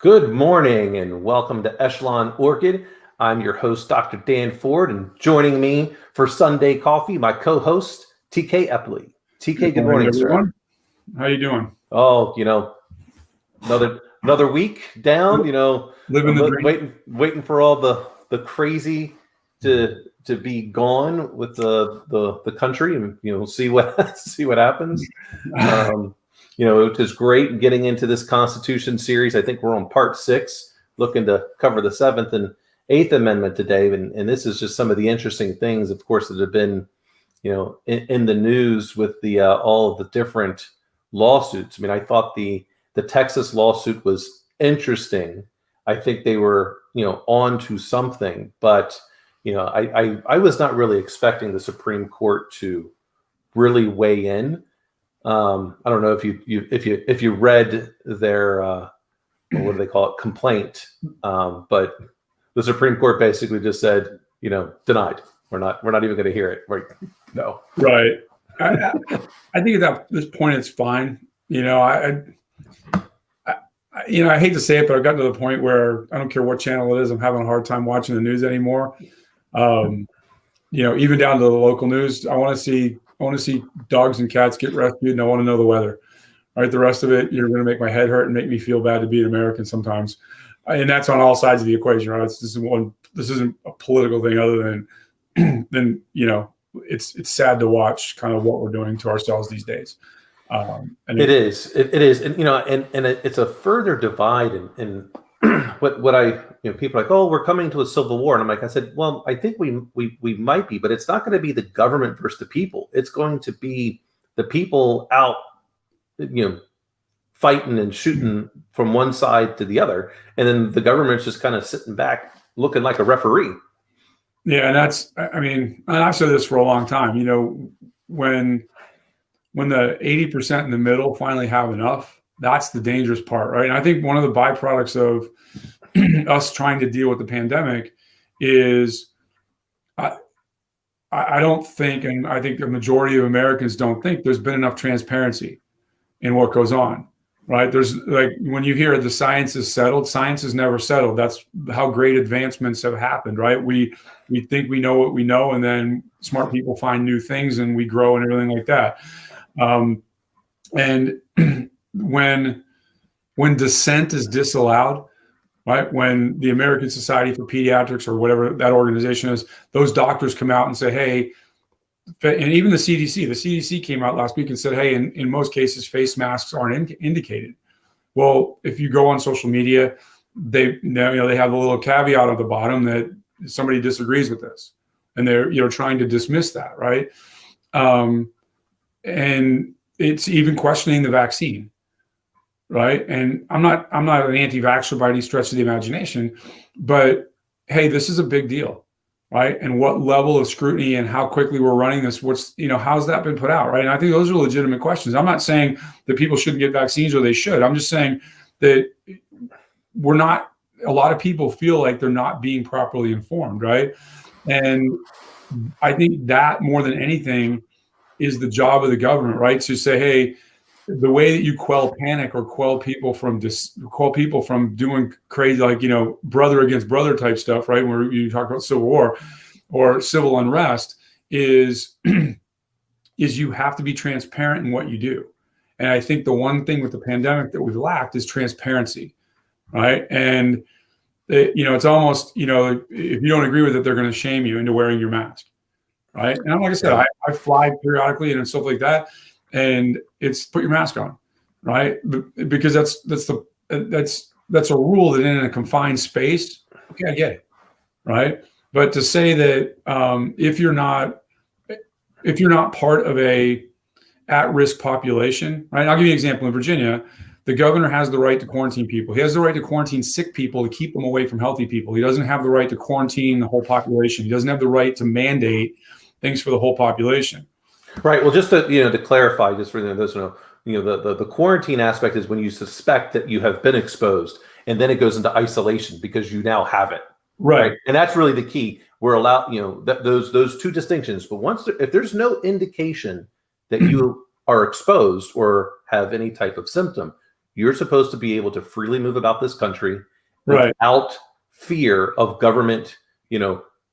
Good morning and welcome to EchelonOrchid. I'm your host, Dr. Dan Ford, and joining me for Sunday Coffee, my co-host, TK Eppley. TK, good morning, everyone. sir. How you doing? Oh, another week down, Living the dream. waiting for all the crazy to be gone with the country, and see what see what happens. It was great getting into this Constitution series. I think we're on part 6, looking to cover the 7th and 8th Amendment today. And this is just some of the interesting things, of course, that have been, in the news with the all of the different lawsuits. I mean, I thought the Texas lawsuit was interesting. I think they were, on to something, but, I was not really expecting the Supreme Court to really weigh in. I don't know if you read their what do they call it, complaint, but the Supreme Court basically just said, denied. We're not even going to hear it. No. Right. I think at this point it's fine. I hate to say it, but I've gotten to the point where I don't care what channel it is, I'm having a hard time watching the news anymore. Even down to the local news, I want to see dogs and cats get rescued, and I want to know the weather. All right, the rest of it, you're going to make my head hurt and make me feel bad to be an American sometimes, and that's on all sides of the equation, right? This isn't a political thing, other than it's sad to watch kind of what we're doing to ourselves these days. And it is, and it's a further divide in what people are like, oh, we're coming to a civil war. And I'm like, I said, well, I think we might be, but it's not going to be the government versus the people. It's going to be the people out, fighting and shooting from one side to the other. And then the government's just kind of sitting back looking like a referee. Yeah. And I've said this for a long time, when the 80% in the middle finally have enough, that's the dangerous part, right? And I think one of the byproducts of us trying to deal with the pandemic is I don't think, and I think the majority of Americans don't think, there's been enough transparency in what goes on, right? There's, like, when you hear the science is settled, science is never settled. That's how great advancements have happened, right? We think we know what we know, and then smart people find new things and we grow and everything like that. And when dissent is disallowed, right? When the American Society for Pediatrics, or whatever that organization is, those doctors come out and say, hey, and even the CDC came out last week and said, hey, in most cases, face masks aren't indicated. Well, if you go on social media, they have a little caveat at the bottom that somebody disagrees with this, and they're trying to dismiss that, right? And it's even questioning the vaccine. Right. And I'm not an anti-vaxxer by any stretch of the imagination, but hey, this is a big deal. Right. And what level of scrutiny and how quickly we're running this, how's that been put out? Right. And I think those are legitimate questions. I'm not saying that people shouldn't get vaccines, or they should. I'm just saying that a lot of people feel like they're not being properly informed. Right. And I think that more than anything is the job of the government, right? To say, hey, the way that you quell panic or quell people from doing crazy, like, brother against brother type stuff, right? Where you talk about civil war or civil unrest is you have to be transparent in what you do. And I think the one thing with the pandemic that we've lacked is transparency, right? And it's almost, if you don't agree with it, they're going to shame you into wearing your mask, right? And like I said, I fly periodically and stuff like that. And it's put your mask on, right? Because that's a rule that in a confined space, okay, I get it, right? But to say that if you're not part of a at-risk population, right? I'll give you an example. In Virginia, the governor has the right to quarantine people. He has the right to quarantine sick people to keep them away from healthy people. He doesn't have the right to quarantine the whole population. He doesn't have the right to mandate things for the whole population. Right. Well, just to clarify, just for those who know, the quarantine aspect is when you suspect that you have been exposed, and then it goes into isolation because you now have it. Right. And that's really the key. We're allowed, those two distinctions. But if there's no indication that you are exposed or have any type of symptom, You're supposed to be able to freely move about this country Right. without fear of government,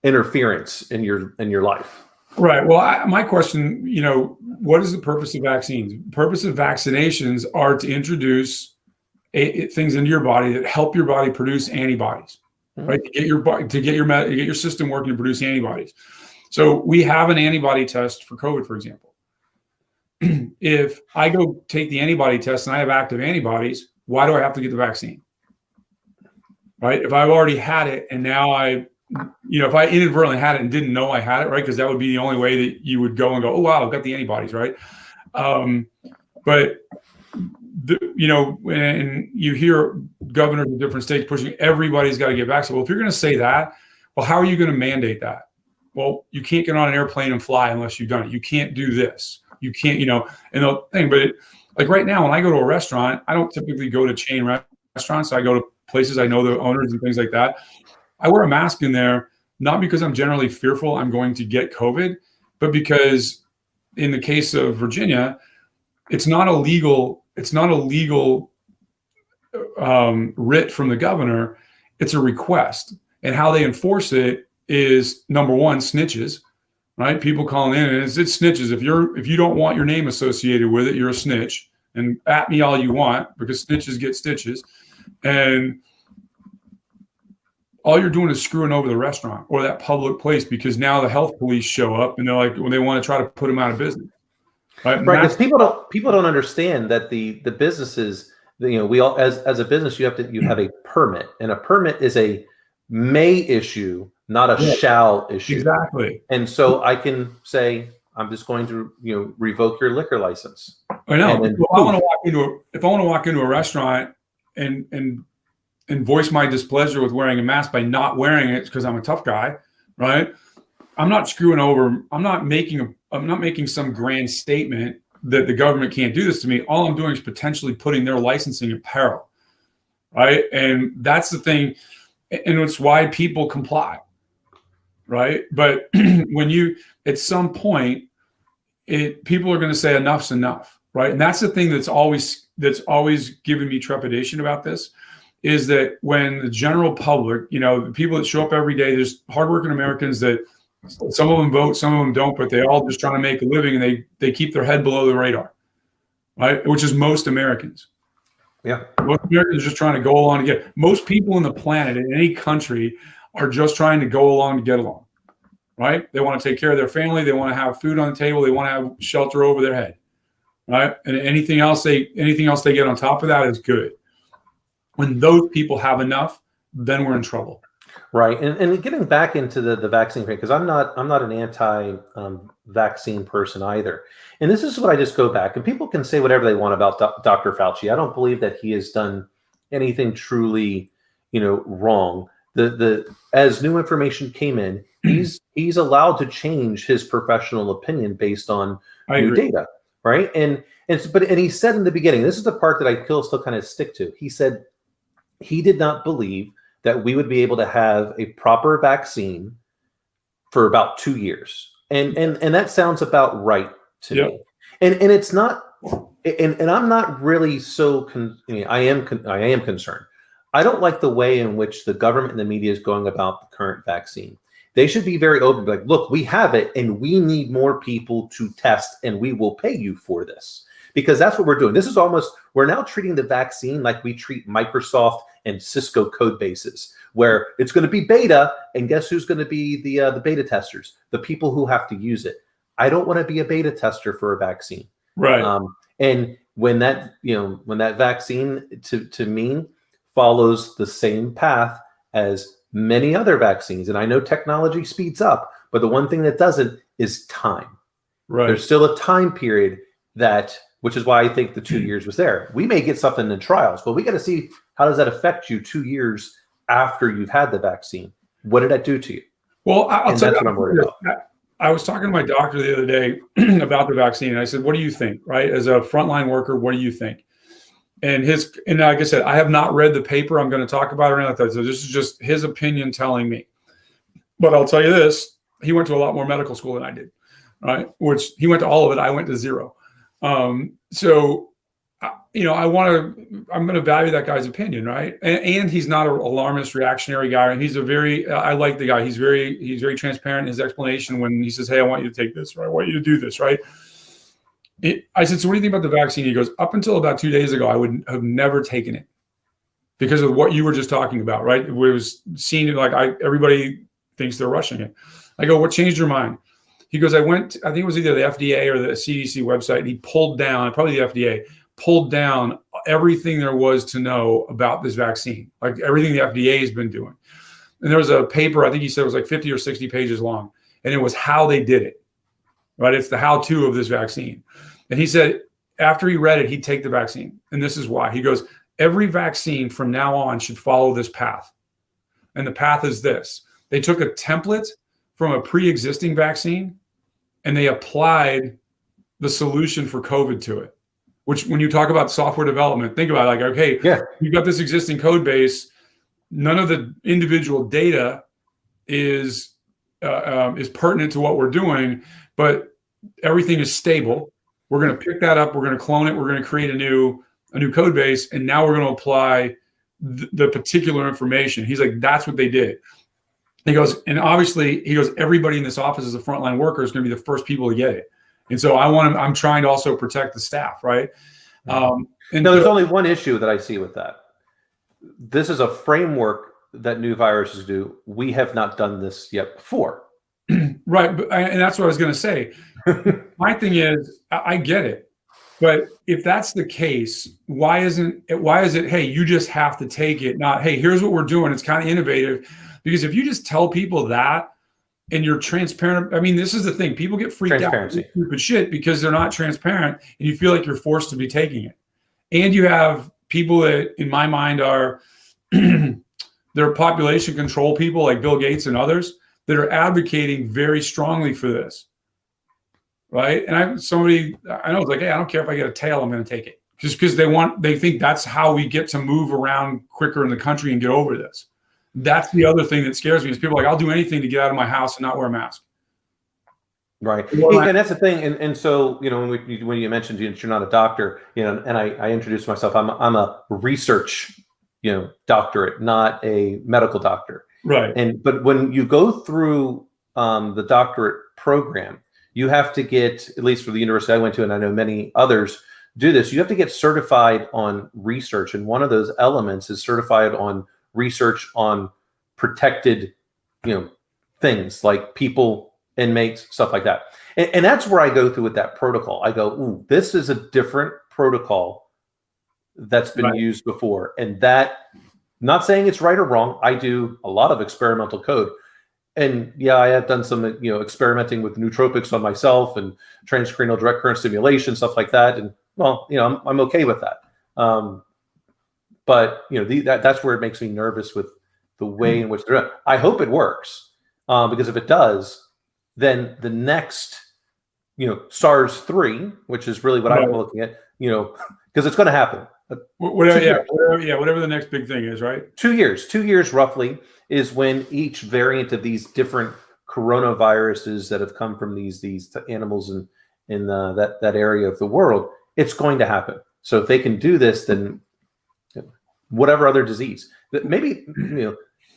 interference in your life. Right. Well, my question, what is the purpose of vaccines? The purpose of vaccinations are to introduce things into your body that help your body produce antibodies, right? To get your system working to produce antibodies. So we have an antibody test for COVID, for example. If I go take the antibody test and I have active antibodies, why do I have to get the vaccine? Right? If I've already had it and now if I inadvertently had it and didn't know I had it, right? Because that would be the only way that you would go and go, oh, wow, I've got the antibodies, right? But when you hear governors of different states pushing everybody's got to get vaccinated. Well, if you're going to say that, well, how are you going to mandate that? Well, you can't get on an airplane and fly unless you've done it. You can't do this. You can't, and the thing, but like right now, when I go to a restaurant, I don't typically go to chain restaurants. I go to places I know the owners and things like that. I wear a mask in there, not because I'm generally fearful I'm going to get COVID, but because in the case of Virginia, it's not a legal writ from the governor. It's a request. And how they enforce it is, number one, snitches, right? People calling in, and it's snitches. If you don't want your name associated with it, you're a snitch. And at me all you want, because snitches get stitches. And all you're doing is screwing over the restaurant or that public place, because now the health police show up and they're like, when they want to try to put them out of business. Right. Because people don't understand that the businesses, we all, as a business, you have a permit, and a permit is a may issue, not a shall issue. Exactly. And so I can say, I'm just going to, revoke your liquor license. I know. If I want to walk into a restaurant and voice my displeasure with wearing a mask by not wearing it because I'm a tough guy, right? I'm not screwing over. I'm not making some grand statement that the government can't do this to me. All I'm doing is potentially putting their licensing in peril, right? And that's the thing, and it's why people comply, right? But when at some point, people are going to say enough's enough, right? And that's the thing that's always given me trepidation about this, is that when the general public, the people that show up every day, there's hardworking Americans that some of them vote, some of them don't, but they all just trying to make a living, and they keep their head below the radar, right? Which is most Americans. Yeah. Most Americans are just trying to go along to get. Most people on the planet in any country are just trying to go along to get along, right? They want to take care of their family. They want to have food on the table. They want to have shelter over their head, right? And anything else they get on top of that is good. When those people have enough, then we're in trouble. Right. And getting back into the vaccine thing, because I'm not an anti-vaccine person either. And this is what I just go back, and people can say whatever they want about Dr. Fauci. I don't believe that he has done anything truly, wrong. As new information came in, he's allowed to change his professional opinion based on new data. Right. And he said in the beginning, this is the part that I still kind of stick to. He said he did not believe that we would be able to have a proper vaccine for about 2 years. And that sounds about right to me. And it's not, and I'm not really so, I am concerned. I don't like the way in which the government and the media is going about the current vaccine. They should be very open, like, look, we have it and we need more people to test, and we will pay you for this. Because that's what we're doing. This is we're now treating the vaccine like we treat Microsoft and Cisco code bases, where it's going to be beta, and guess who's going to be the beta testers? The people who have to use it. I don't want to be a beta tester for a vaccine. Right. And when that vaccine to me follows the same path as many other vaccines, and I know technology speeds up, but the one thing that doesn't is time. Right. There's still a time period which is why I think the 2 years was there. We may get something in trials, but we got to see, how does that affect you 2 years after you've had the vaccine? What did that do to you? Well, I'll tell you, what I'm worried about. I was talking to my doctor the other day about the vaccine, and I said, what do you think, right? As a frontline worker, what do you think? And like I said, I have not read the paper I'm going to talk about or anything like that. So this is just his opinion telling me. But I'll tell you this, he went to a lot more medical school than I did, right? Which he went to all of it. I went to zero. So I'm going to value that guy's opinion, right? And he's not an alarmist, reactionary guy. And he's I like the guy. He's very transparent in his explanation when he says, "Hey, I want you to take this, right? I want you to do this, right?" I said, "So what do you think about the vaccine?" He goes, "Up until about 2 days ago, I would have never taken it because of what you were just talking about, right? It was seen like everybody thinks they're rushing it." I go, "What changed your mind?" He goes, I think it was either the FDA or the CDC website. And he pulled down, probably the FDA, pulled down everything there was to know about this vaccine, like everything the FDA has been doing. And there was a paper, I think he said it was like 50 or 60 pages long, and it was how they did it, right? It's the how-to of this vaccine. And he said after he read it, he'd take the vaccine. And this is why. He goes, every vaccine from now on should follow this path. And the path is this. They took a template from a pre-existing vaccine and they applied the solution for COVID to it. Which, when you talk about software development, think about it, like, okay, you've got this existing code base. None of the individual data is pertinent to what we're doing, but everything is stable. We're going to pick that up. We're going to clone it. We're going to create a new code base, and now we're going to apply the particular information. He's like, that's what they did. He goes, and obviously, he goes, everybody in this office as a frontline worker is going to be the first people to get it. And so I'm trying to also protect the staff, right? And there's only one issue that I see with that. This is a framework that new viruses do. We have not done this yet before. Right. And that's what I was going to say. My thing is, I get it. But if that's the case, why is it, hey, you just have to take it, not, hey, here's what we're doing. It's kind of innovative. Because if you just tell people that and you're transparent, I mean, this is the thing. People get freaked out with stupid shit because they're not transparent and you feel like you're forced to be taking it. And you have people that, in my mind, are they're population control people like Bill Gates and others that are advocating very strongly for this. Right. And somebody I know is like, hey, I don't care if I get a tail, I'm going to take it. Just because they think that's how we get to move around quicker in the country and get over this. That's the other thing that scares me is people are like, I'll do anything to get out of my house and not wear a mask. Right. And that's the thing. And so, when you mentioned you're not a doctor, and I introduced myself, I'm a research, doctorate, not a medical doctor. Right. But when you go through the doctorate program, you have to get, at least for the university I went to, and I know many others do this, you have to get certified on research. And one of those elements is certified on research on protected, things like people, inmates, stuff like that. And that's where I go through with that protocol. I go, ooh, this is a different protocol that's been used before. And that, not saying it's right or wrong. I do a lot of experimental code. And yeah, I have done some, experimenting with nootropics on myself and transcranial direct current stimulation, stuff like that. And well, I'm okay with that. But that's where it makes me nervous with the way in which they're done. I hope it works, because if it does, then the next, SARS-3, which is really what I'm looking at, because it's going to happen. Whatever the next big thing is, right? 2 years. 2 years roughly is when each variant of these different coronaviruses that have come from these animals in that area of the world, it's going to happen. So if they can do this, then whatever other disease, maybe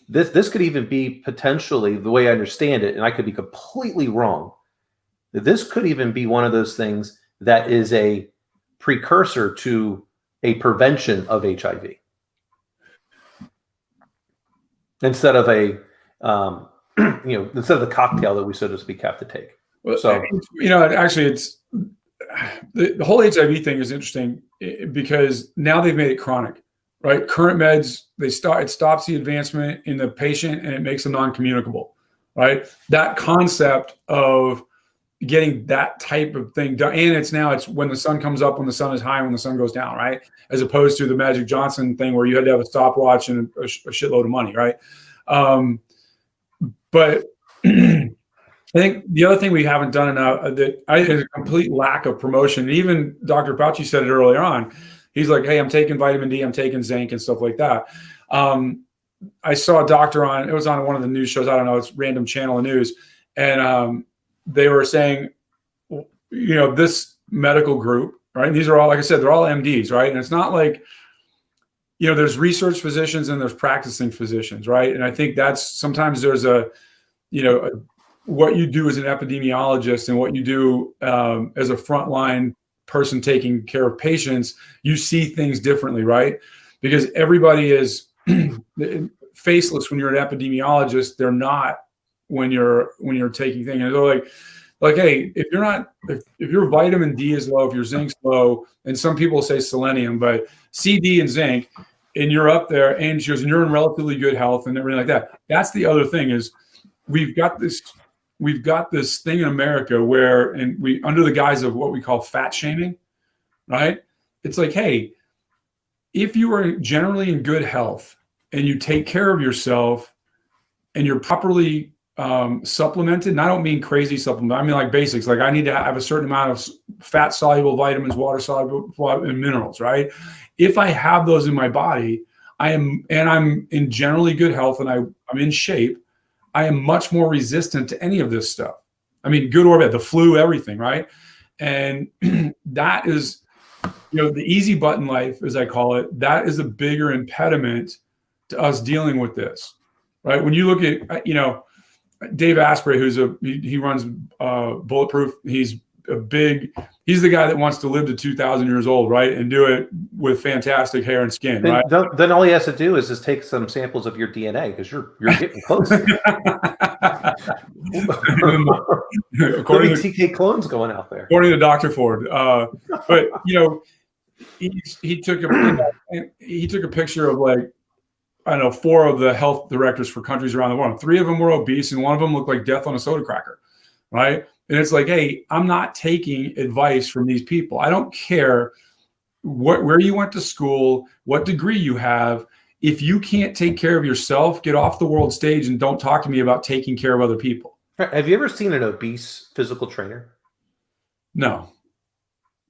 this could even be potentially, the way I understand it, and I could be completely wrong, this could even be one of those things that is a precursor to a prevention of HIV instead of instead of the cocktail that we, so to speak, have to take. So actually, it's the whole HIV thing is interesting because now they've made it chronic. Right, current meds, it stops the advancement in the patient and it makes them non-communicable. Right, that concept of getting that type of thing done, and it's when the sun comes up, when the sun is high, when the sun goes down. Right, as opposed to the Magic Johnson thing where you had to have a stopwatch and a shitload of money. Right, but I think the other thing we haven't done enough is a complete lack of promotion. And even Dr. Fauci said it earlier on. He's like, hey, I'm taking vitamin D, I'm taking zinc and stuff like that. I saw a doctor it was on one of the news shows. I don't know, it's random channel of news. And they were saying, this medical group right? And these are all, like I said, they're all MDs, right? And it's not like, there's research physicians and there's practicing physicians, right? And I think that's sometimes there's what you do as an epidemiologist and what you do as a frontline person taking care of patients, you see things differently, right? Because everybody is faceless when you're an epidemiologist. They're not when you're taking things. And they're like, hey, if your vitamin D is low, if your zinc's low, and some people say selenium, but C, D, and zinc, and you're up there, and you're in relatively good health and everything like that. That's the other thing is we've got this thing in America where, and we, under the guise of what we call fat shaming, right? It's like, hey, if you are generally in good health and you take care of yourself and you're properly supplemented, and I don't mean crazy supplement, I mean like basics, like I need to have a certain amount of fat soluble vitamins, water soluble, and minerals, right? If I have those in my body, I'm in generally good health and I'm in shape, I am much more resistant to any of this stuff. I mean, good or bad, the flu, everything, right? And that is, the easy button life, as I call it, that is a bigger impediment to us dealing with this, right? When you look at, Dave Asprey, he runs Bulletproof. He's the guy that wants to live to 2,000 years old, right? And do it with fantastic hair and skin, right? Then all he has to do is just take some samples of your DNA because you're getting close. According to TK clones going out there. According to Dr. Ford. But he took a picture of like, I don't know, 4 of the health directors for countries around the world. 3 of them were obese, and one of them looked like death on a soda cracker, right? And it's like, hey, I'm not taking advice from these people. I don't care where you went to school, what degree you have. If you can't take care of yourself, get off the world stage and don't talk to me about taking care of other people. Have you ever seen an obese physical trainer? No.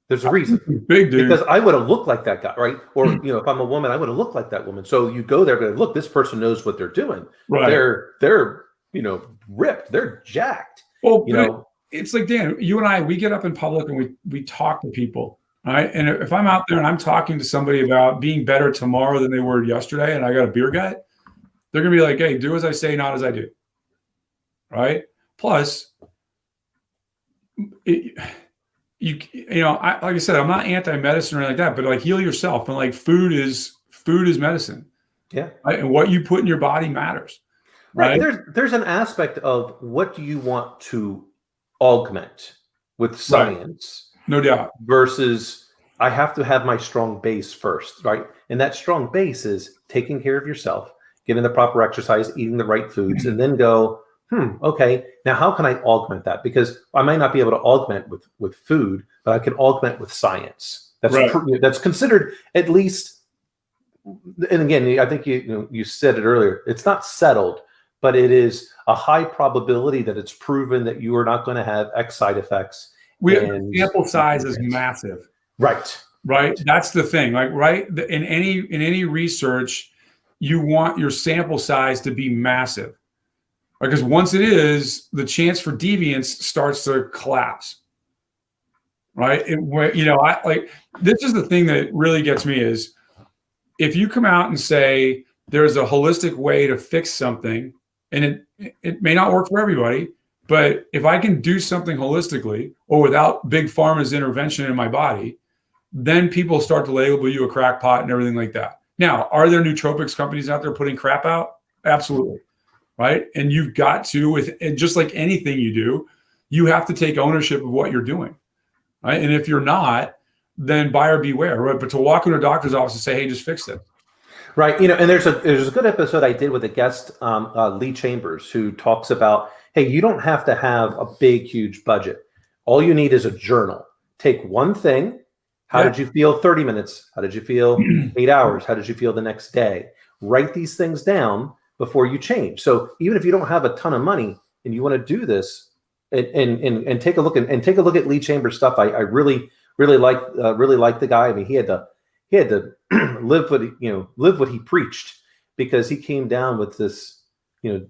There's a reason. Big dude. Because I would have looked like that guy, right? Or, if I'm a woman, I would have looked like that woman. So you go there, but look, this person knows what they're doing. Right. They're ripped. They're jacked. Well, it's like, Dan, you and I, we get up in public and we talk to people, right? And if I'm out there and I'm talking to somebody about being better tomorrow than they were yesterday, and I got a beer gut, they're going to be like, hey, do as I say, not as I do. Right? Plus, like I said, I'm not anti-medicine or anything like that, but like heal yourself. And like food is medicine. Yeah. Right? And what you put in your body matters. Right. There's an aspect of what do you want to augment with science. Right. No doubt. Versus I have to have my strong base first, right? And that strong base is taking care of yourself, getting the proper exercise, eating the right foods, and then go, okay, now how can I augment that? Because I might not be able to augment with food, but I can augment with science. That's considered at least, and again, I think you said it earlier, it's not settled, but it is a high probability that it's proven that you are not going to have X side effects. Sample size is massive. Right. That's the thing. Like, in any research, you want your sample size to be massive. Because once it is, the chance for deviance starts to collapse. Right. This is the thing that really gets me is if you come out and say there's a holistic way to fix something, and it may not work for everybody, but if I can do something holistically or without big pharma's intervention in my body, then people start to label you a crackpot and everything like that. Now, are there nootropics companies out there putting crap out? Absolutely. Right. And you've got to, and just like anything you do, you have to take ownership of what you're doing. Right. And if you're not, then buyer beware. Right. But to walk into a doctor's office and say, hey, just fix it. Right. And there's a good episode I did with a guest, Lee Chambers, who talks about, hey, you don't have to have a big, huge budget. All you need is a journal. Take one thing. How did you feel 30 minutes? How did you feel 8 hours? How did you feel the next day? Write these things down before you change. So even if you don't have a ton of money and you want to do this and take a look at Lee Chambers stuff, I really like the guy. I mean, he had to live what he preached, because he came down with this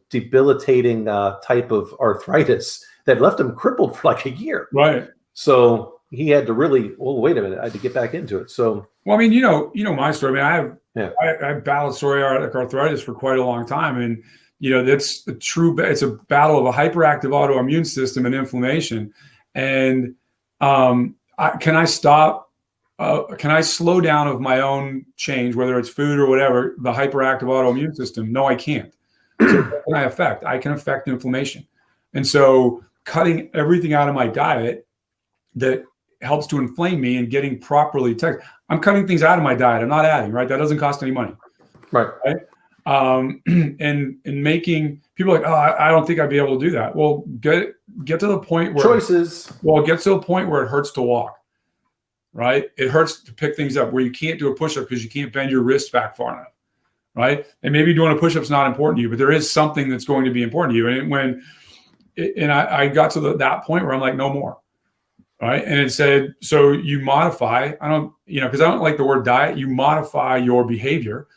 debilitating type of arthritis that left him crippled for like a year. Right. So he had to really, well, wait a minute, I had to get back into it. So, well, I mean, you know my story. I mean, yeah. I battled psoriatic arthritis for quite a long time, and you know that's it's a battle of a hyperactive autoimmune system and inflammation. And can I stop? Can I slow down of my own change, whether it's food or whatever, the hyperactive autoimmune system? No, I can't. So what can I affect? I can affect inflammation. And so cutting everything out of my diet that helps to inflame me and getting properly tested. I'm cutting things out of my diet. I'm not adding, right? That doesn't cost any money. Right. And making people like, oh, I don't think I'd be able to do that. Well, get to the point where choices. Well, it gets to a point where it hurts to walk, right? It hurts to pick things up where you can't do a push-up because you can't bend your wrist back far enough, right? And maybe doing a push-up is not important to you, but there is something that's going to be important to you. And I got to that point where I'm like, no more. Right. And it said, so you modify, because I don't like the word diet, you modify your behavior,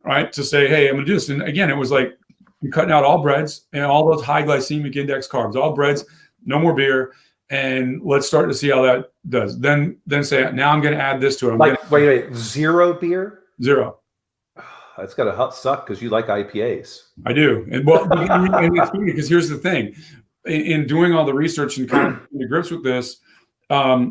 right? To say, hey, I'm going to do this. And again, it was like, I'm cutting out all breads and all those high glycemic index carbs, all breads, no more beer. And let's start to see how that does. Then say, now I'm going to add this to it. Wait, zero beer? Zero. That's got to suck because you like IPAs. I do. And well, and it's funny because here's the thing. In doing all the research and kind of getting to grips with this, a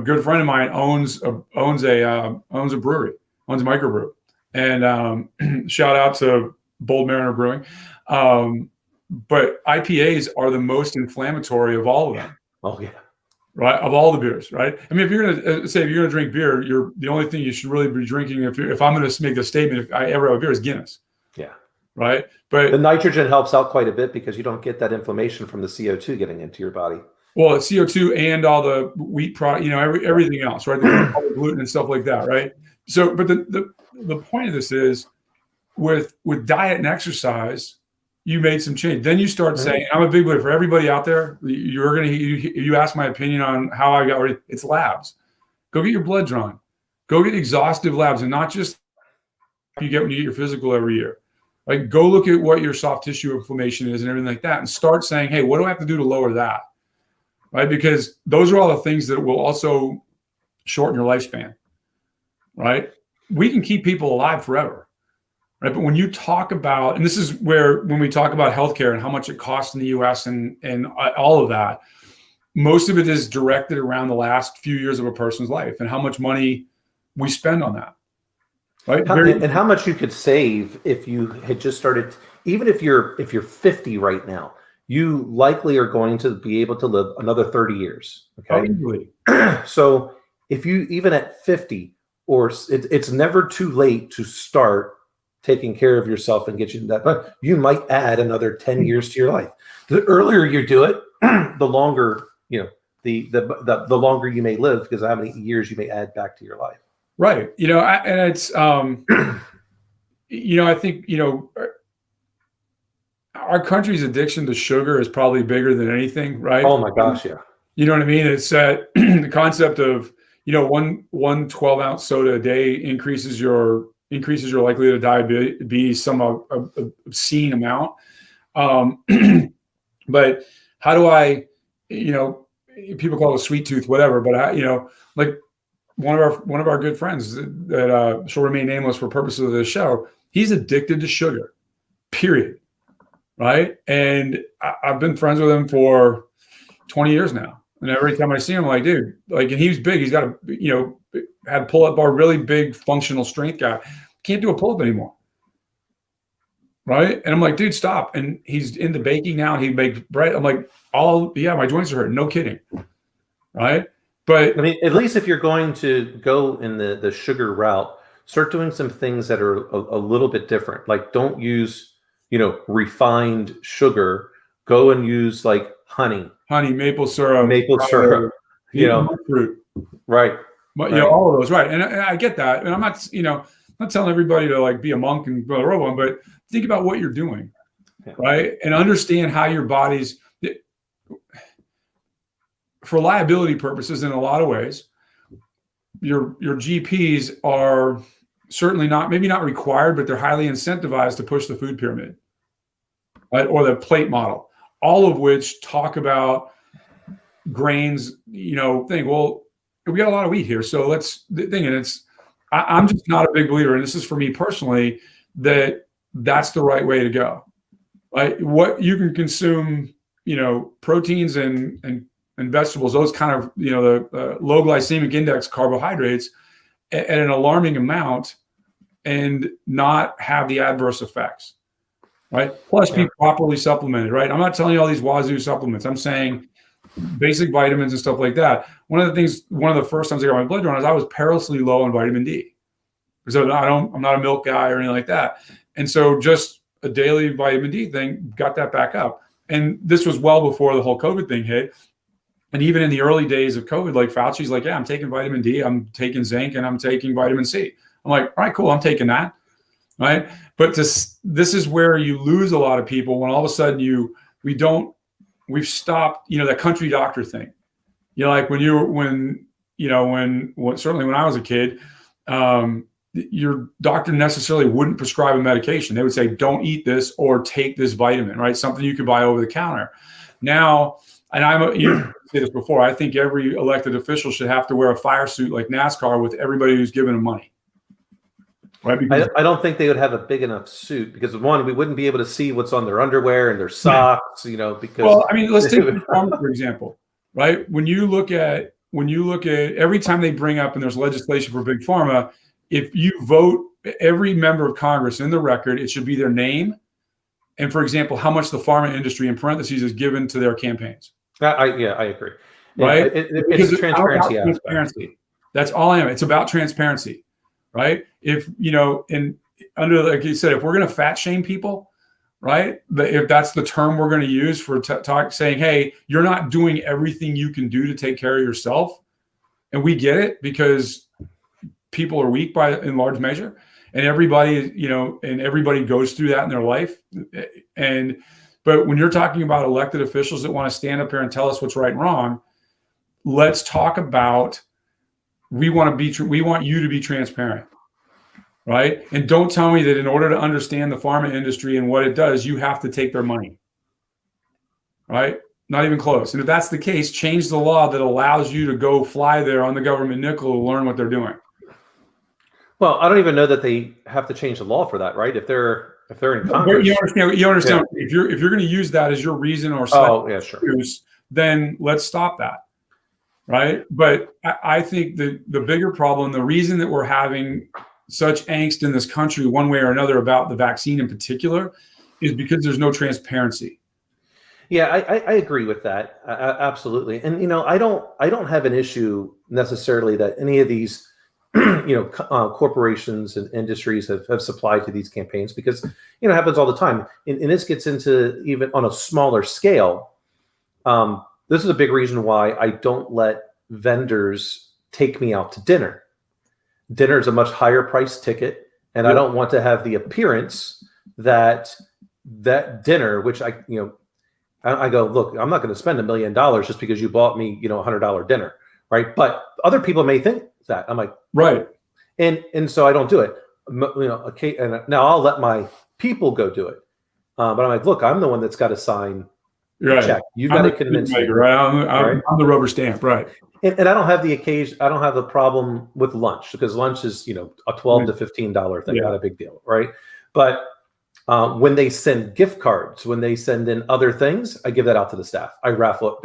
good friend of mine owns a brewery, owns a microbrew, and shout out to Bold Mariner Brewing. But IPAs are the most inflammatory of all of them. Oh yeah, right. Of all the beers, right? I mean, if you're gonna drink beer, the only thing you should really be drinking if I'm going to make the statement, if I ever have a beer, is Guinness. Yeah. Right. But the nitrogen helps out quite a bit because you don't get that inflammation from the CO2 getting into your body. Well, it's CO2 and all the wheat product, everything else, right? All the gluten and stuff like that, right? So, but the point of this is with diet and exercise, you made some change. Then you start saying, I'm a big believer for everybody out there. You ask my opinion on how I got ready. It's labs. Go get your blood drawn. Go get exhaustive labs, and not just you get when you get your physical every year. Like, go look at what your soft tissue inflammation is and everything like that, and start saying, hey, what do I have to do to lower that? Right? Because those are all the things that will also shorten your lifespan, right? We can keep people alive forever, right? But when you talk about, and this is where, when we talk about healthcare and how much it costs in the US and all of that, most of it is directed around the last few years of a person's life and how much money we spend on that, right? And how much you could save if you had just started, even if you're 50 right now, you likely are going to be able to live another 30 years. Okay. So if you, even at 50, or it's never too late to start taking care of yourself and get you to that, but you might add another 10 years to your life. The earlier you do it, the longer, the longer you may live, because of how many years you may add back to your life. Right. And it's, I think, our country's addiction to sugar is probably bigger than anything, right? Oh my gosh, yeah. You know what I mean? It's the concept of, one 12-ounce soda a day increases your likelihood of diabetes some obscene amount. But how do I, people call it a sweet tooth, whatever, but like one of our good friends that shall remain nameless for purposes of this show, he's addicted to sugar, period. Right. And I've been friends with him for 20 years now. And every time I see him, I'm like, dude, and he was big. He's got had pull-up bar, really big functional strength guy. Can't do a pull-up anymore. Right. And I'm like, dude, stop. And he's into baking now. He makes bread. I'm like, my joints are hurting. No kidding. Right. But I mean, at least if you're going to go in the sugar route, start doing some things that are a little bit different. Like, don't use refined sugar. Go and use like honey, maple syrup, fruit, right? But all of those, right? And I get that, and I'm not, not telling everybody to like be a monk and go to one, but think about what you're doing, right? And understand how your body's, for liability purposes, in a lot of ways, your GPs are certainly maybe not required, but they're highly incentivized to push the food pyramid, right? Or the plate model, all of which talk about grains, thing. Well, we got a lot of wheat here. So the thing, and I'm just not a big believer, and this is for me personally, that's the right way to go. Right? What you can consume, proteins and vegetables, those kind of, the low glycemic index carbohydrates at an alarming amount and not have the adverse effects, right? Plus be properly supplemented, right? I'm not telling you all these wazoo supplements. I'm saying basic vitamins and stuff like that. One of the first times I got my blood drawn is I was perilously low on vitamin D. So I'm not a milk guy or anything like that. And so just a daily vitamin D thing got that back up. And this was well before the whole COVID thing hit. And even in the early days of COVID, like Fauci's like, yeah, I'm taking vitamin D, I'm taking zinc, and I'm taking vitamin C. I'm like, all right, cool, I'm taking that, right? But this is where you lose a lot of people when all of a sudden we've stopped, that country doctor thing. Like certainly when I was a kid, your doctor necessarily wouldn't prescribe a medication. They would say, don't eat this or take this vitamin, right? Something you could buy over the counter. Now, and you've said this before, I think every elected official should have to wear a fire suit like NASCAR with everybody who's giving them money. Right? Because I don't think they would have a big enough suit because one, we wouldn't be able to see what's on their underwear and their socks, because let's take pharma, for example, right? When you look at every time they bring up and there's legislation for big pharma, if you vote every member of Congress in the record, it should be their name and, for example, how much the pharma industry in parentheses is given to their campagins. I agree. Right? It's transparency. Transparency. That's all I am. It's about transparency, right? If like you said, if we're going to fat shame people, right? If that's the term we're going to use for saying, hey, you're not doing everything you can do to take care of yourself, and we get it because people are weak in large measure, and everybody goes through that in their life, But when you're talking about elected officials that want to stand up here and tell us what's right and wrong, let's talk about we want you to be transparent, right? And don't tell me that in order to understand the pharma industry and what it does, you have to take their money, right? Not even close. And if that's the case, change the law that allows you to go fly there on the government nickel to learn what they're doing. Well, I don't even know that they have to change the law for that, right? If they're in Congress, you understand. Yeah. If you're going to use that as your reason or excuse, then let's stop that, right? But I think the bigger problem, the reason that we're having such angst in this country, one way or another, about the vaccine in particular, is because there's no transparency. Yeah, I agree with that. Absolutely. And, I don't have an issue necessarily that any of these, corporations and industries have supplied to these campaigns because, it happens all the time. And this gets into even on a smaller scale. This is a big reason why I don't let vendors take me out to dinner. Dinner is a much higher price ticket. And I don't want to have the appearance that dinner, which I go, look, I'm not going to spend $1 million just because you bought me, $100 dinner, right? But other people may think that. I'm like, right, and so I don't do it. Okay, and now I'll let my people go do it. But I'm like, look, I'm the one that's got to sign the check. You've got to convince me, right? I'm the rubber stamp, right? And I don't have the occasion. I don't have the problem with lunch because lunch is a $12 to $15 thing, not a big deal, right? But when they send gift cards, when they send in other things, I give that out to the staff. I raffle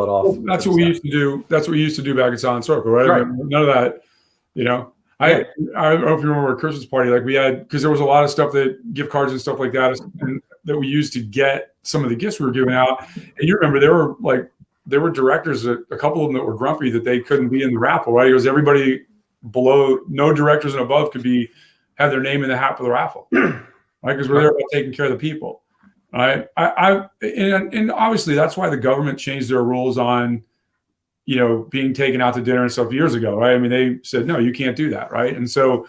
it off. Well, that's what we used to do. That's what we used to do back at Silent Circle, right? I mean, none of that, I don't know if you remember a Christmas party like we had, because there was a lot of stuff that gift cards and stuff like that that we used to get some of the gifts we were giving out. And you remember there were directors, a couple of them that were grumpy that they couldn't be in the raffle, right? It was everybody below, no directors and above could have their name in the hat for the raffle, right? Because we're there about taking care of the people. Right. And obviously that's why the government changed their rules on, being taken out to dinner and stuff years ago. Right. I mean, they said, no, you can't do that. Right. And so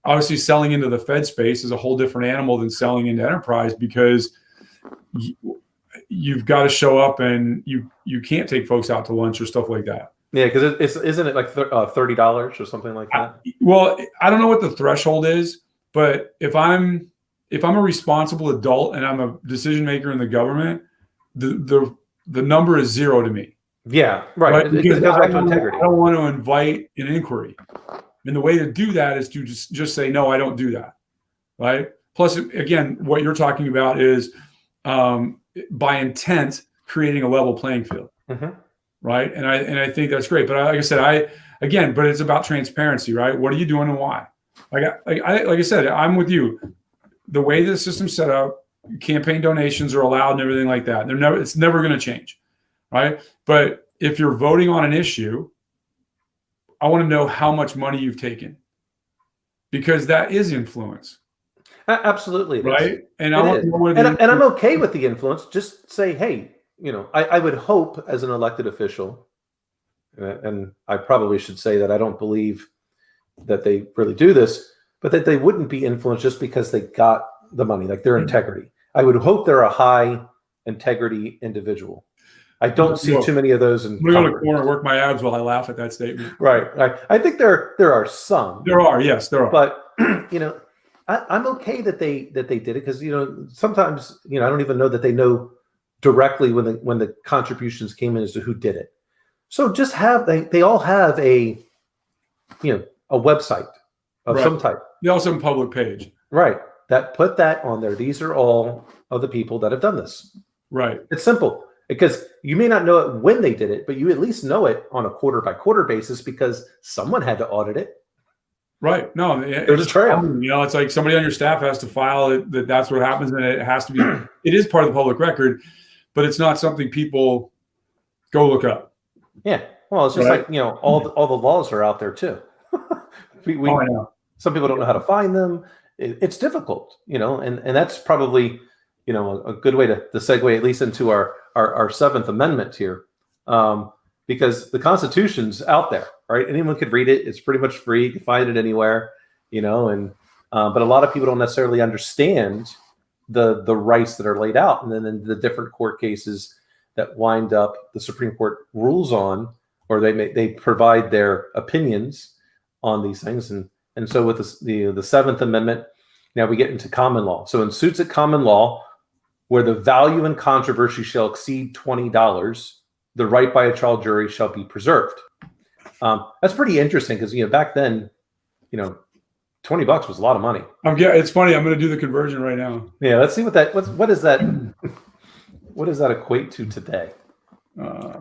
obviously selling into the Fed space is a whole different animal than selling into enterprise because you've got to show up and you can't take folks out to lunch or stuff like that. Yeah. Because isn't it like $30 or something like that? Well, I don't know what the threshold is, but if I'm a responsible adult and I'm a decision maker in the government, the number is zero to me. Yeah, right. It Because goes back to integrity. I don't want to invite an inquiry. And the way to do that is to just say, no, I don't do that. Right. Plus, again, what you're talking about is by intent creating a level playing field. Mm-hmm. Right. And I think that's great. But like I said, but it's about transparency, right? What are you doing and why? Like I said, I'm with you. The way the system's set up, campaign donations are allowed and everything like that. It's never going to change. Right. But if you're voting on an issue, I want to know how much money you've taken, because that is influence. Absolutely. Right. And I'm okay with the influence. Just say, hey, I would hope as an elected official, and I probably should say that I don't believe that they really do this, but that they wouldn't be influenced just because they got the money, like their integrity. I would hope they're a high integrity individual. I don't see too many of those. I'm going to go to the corner and work my abs while I laugh at that statement. Right. I think there are some. There are, yes, there are. But I'm okay that they did it, because sometimes I don't even know that they know directly when the contributions came in as to who did it. So just they all have a website of some type. They also have a public page. Right. That put that on there. These are all of the people that have done this. Right. It's simple, because you may not know it when they did it, but you at least know it on a quarter by quarter basis because someone had to audit it. Right. No, there's a trail. It's like somebody on your staff has to file it, that's what happens. And it has to be, it is part of the public record, but it's not something people go look up. Yeah. Well, it's just like, all the laws are out there too. I know. Some people don't know how to find them. It's difficult, and that's probably, a good way to segue at least into our Seventh Amendment here, because the Constitution's out there, right? Anyone could read it. It's pretty much free. You can find it anywhere, and but a lot of people don't necessarily understand the rights that are laid out, and then in the different court cases that wind up the Supreme Court rules on, or they provide their opinions on these things, and so with the Seventh Amendment, now we get into common law. So in suits at common law, where the value in controversy shall exceed $20, the right by a trial jury shall be preserved. That's pretty interesting, because back then, $20 was a lot of money. It's funny. I'm going to do the conversion right now. Yeah, let's see what is that. What does that equate to today?